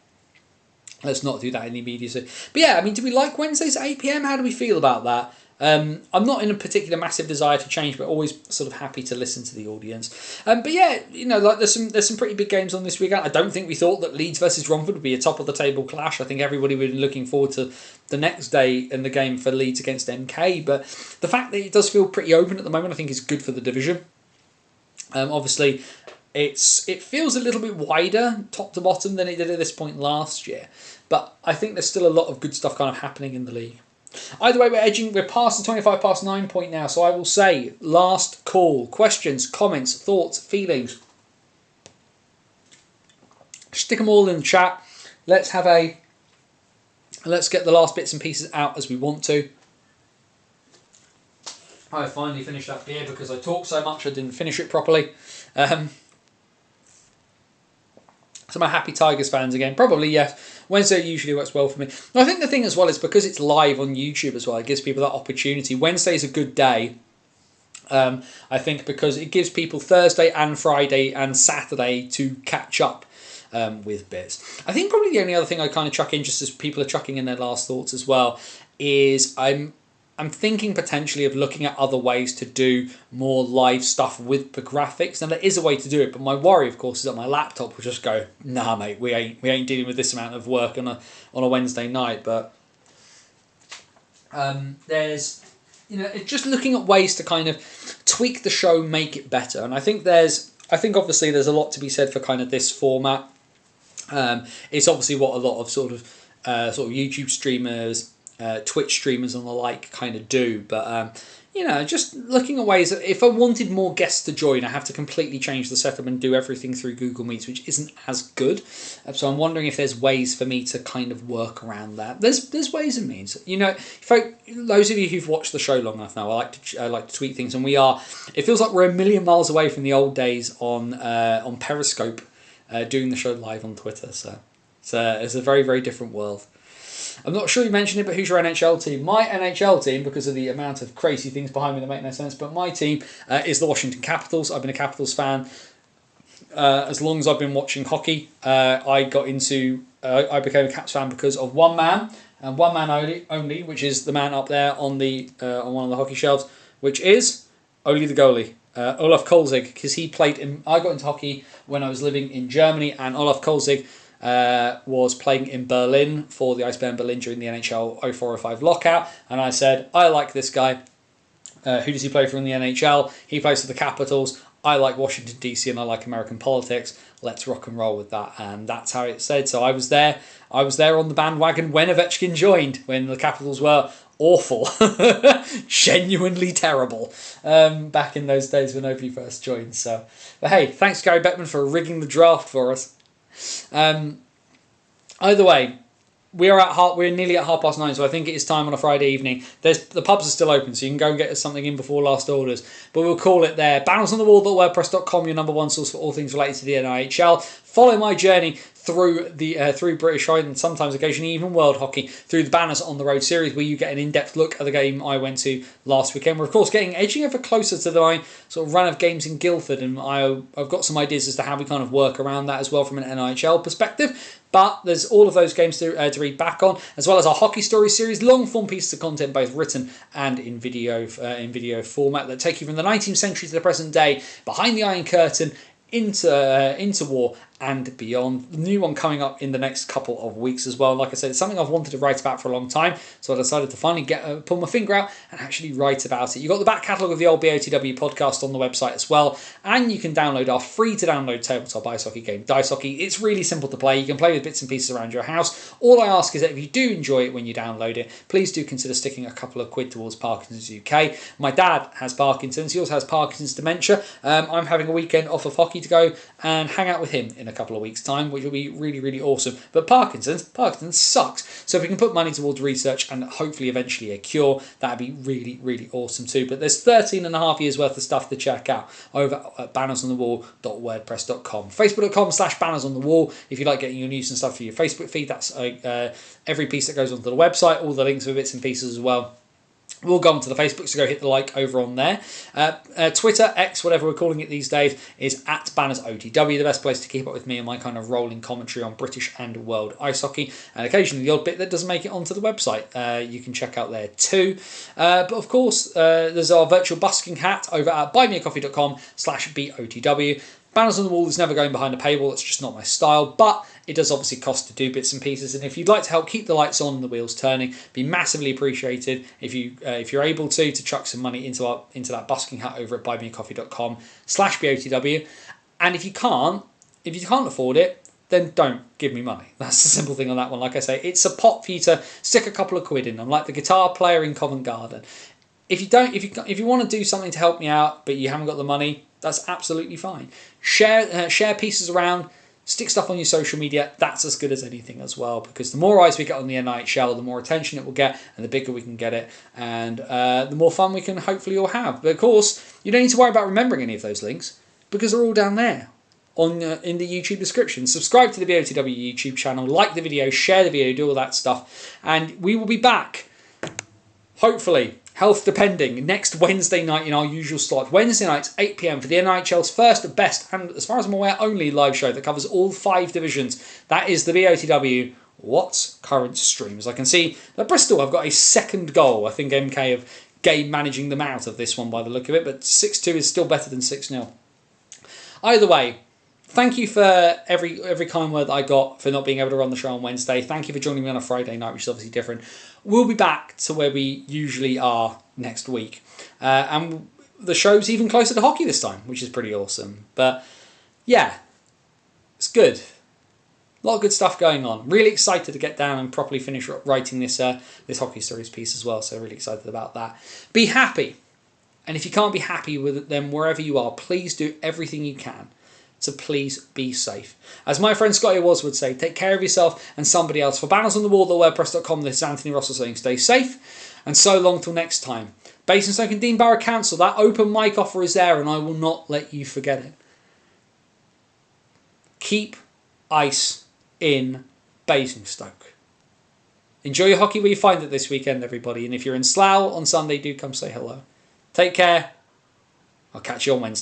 do that in immediacy. But yeah, I mean, do we like Wednesdays at 8 p.m? How do we feel about that? I'm not in a particular massive desire to change, but always sort of happy to listen to the audience. But yeah, you know, like there's some pretty big games on this weekend. I don't think we thought that Leeds versus Romford would be a top of the table clash. I think everybody would be looking forward to the next day in the game for Leeds against MK. But the fact that it does feel pretty open at the moment, I think is good for the division. Obviously, it feels a little bit wider top to bottom than it did at this point last year, but I think there's still a lot of good stuff kind of happening in the league. Either way, we're past the 25 past 9 point now, so I will say last call. Questions, comments, thoughts, feelings. Stick them all in the chat. Let's get the last bits and pieces out as we want to. I finally finished that beer because I talked so much I didn't finish it properly. So my happy Tigers fans again. Probably, yes. Wednesday usually works well for me. I think the thing as well is because it's live on YouTube as well, it gives people that opportunity. Wednesday is a good day. I think because it gives people Thursday and Friday and Saturday to catch up with bits. I think probably the only other thing I kind of chuck in, just as people are chucking in their last thoughts as well, is I'm thinking potentially of looking at other ways to do more live stuff with the graphics. Now there is a way to do it, but my worry, of course, is that my laptop will just go, nah, mate, we ain't dealing with this amount of work on a Wednesday night. But there's, you know, it's just looking at ways to kind of tweak the show, make it better. And I think obviously there's a lot to be said for kind of this format. It's obviously what a lot of sort of YouTube streamers, Twitch streamers and the like kind of do, but you know, just looking at ways that if I wanted more guests to join, I have to completely change the setup and do everything through Google Meets, which isn't as good. So I'm wondering if there's ways for me to kind of work around that. There's ways and means. You know, those of you who've watched the show long enough now, I like to tweet things, and it feels like we're a million miles away from the old days on Periscope, doing the show live on Twitter. So it's a very, very different world. I'm not sure you mentioned it, but who's your NHL team? My NHL team, because of the amount of crazy things behind me that make no sense, but my team is the Washington Capitals. I've been a Capitals fan as long as I've been watching hockey. I became a Caps fan because of one man, and one man only, which is the man up there on one of the hockey shelves, which is Ole the goalie. Olaf Kolzig, because I got into hockey when I was living in Germany, and Olaf Kolzig was playing in Berlin for the Eisbären Berlin during the NHL 04-05 lockout, and I said, I like this guy. Who does he play for in the NHL? He plays for the Capitals. I like Washington DC and I like American politics. Let's rock and roll with that, and that's how it said. So I was there on the bandwagon when Ovechkin joined, when the Capitals were awful, genuinely terrible, back in those days when nobody first joined. So, but hey, thanks Gary Bettman for rigging the draft for us. Either way, we're nearly at 9:30, so I think it is time on a Friday evening. The pubs are still open, so you can go and get something in before last orders. But we'll call it there. Bannersonthewall.wordpress.com, your number one source for all things related to the NIHL. Follow my journey through British hockey and sometimes occasionally even world hockey through the Banners on the Road series, where you get an in-depth look at the game I went to last weekend. We're of course edging ever closer to my sort of run of games in Guildford, and I've got some ideas as to how we kind of work around that as well from an NIHL perspective. But there's all of those games to read back on, as well as our Hockey Story series, long-form pieces of content, both written and in video format, that take you from the 19th century to the present day, behind the Iron Curtain, into war and beyond. The new one coming up in the next couple of weeks as well. Like I said, it's something I've wanted to write about for a long time, so I decided to finally pull my finger out and actually write about it. You've got the back catalogue of the old BOTW podcast on the website as well, and you can download our free-to-download tabletop ice hockey game, Dice Hockey. It's really simple to play. You can play with bits and pieces around your house. All I ask is that if you do enjoy it when you download it, please do consider sticking a couple of quid towards Parkinson's UK. My dad has Parkinson's. He also has Parkinson's dementia. I'm having a weekend off of hockey to go and hang out with him in a couple of weeks' time, which will be really, really awesome. But Parkinson's sucks. So if we can put money towards research and hopefully eventually a cure, that'd be really, really awesome too. But there's 13 and a half years worth of stuff to check out over at bannersonthewall.wordpress.com. Facebook.com/bannersonthewall if you like getting your news and stuff for your Facebook feed. That's every piece that goes onto the website, all the links for bits and pieces as well. We'll go onto the Facebook, so go hit the like over on there. Twitter, X, whatever we're calling it these days, is at BannersOTW, the best place to keep up with me and my kind of rolling commentary on British and world ice hockey, and occasionally the odd bit that doesn't make it onto the website. You can check out there too. But of course, there's our virtual busking hat over at buymeacoffee.com/BOTW. Banners on the Wall is never going behind a paywall. It's just not my style, but it does obviously cost to do bits and pieces. And if you'd like to help keep the lights on and the wheels turning, be massively appreciated if you're able to chuck some money into that busking hat over at buymeacoffee.com/BOTW. And if you can't afford it, then don't give me money. That's the simple thing on that one. Like I say, it's a pot for you to stick a couple of quid in. I'm like the guitar player in Covent Garden. If you want to do something to help me out, but you haven't got the money, that's absolutely fine. Share pieces around, stick stuff on your social media. That's as good as anything as well, because the more eyes we get on the NHL, the more attention it will get, and the bigger we can get it, and the more fun we can hopefully all have. But of course, you don't need to worry about remembering any of those links, because they're all down there in the YouTube description. Subscribe to the BOTW YouTube channel, like the video, share the video, do all that stuff, and we will be back, hopefully, health depending, next Wednesday night in our usual slot. Wednesday nights, 8 PM for the NHL's first, best, and as far as I'm aware, only live show that covers all 5 divisions. That is the BOTW What's Current streams. I can see that Bristol have got a second goal. I think MK have game managing them out of this one by the look of it, but 6-2 is still better than 6-0. Either way, thank you for every kind word that I got for not being able to run the show on Wednesday. Thank you for joining me on a Friday night, which is obviously different. We'll be back to where we usually are next week. And the show's even closer to hockey this time, which is pretty awesome. But yeah, it's good. A lot of good stuff going on. Really excited to get down and properly finish writing this hockey stories piece as well. So really excited about that. Be happy. And if you can't be happy with them wherever you are, please do everything you can. So please be safe. As my friend Scotty Waz would say, take care of yourself and somebody else. For bannersonthewall.wordpress.com, this is Anthony Russell saying stay safe, and so long till next time. Basingstoke and Dean Borough Council, that open mic offer is there, and I will not let you forget it. Keep ice in Basingstoke. Enjoy your hockey where you find it this weekend, everybody. And if you're in Slough on Sunday, do come say hello. Take care. I'll catch you on Wednesday.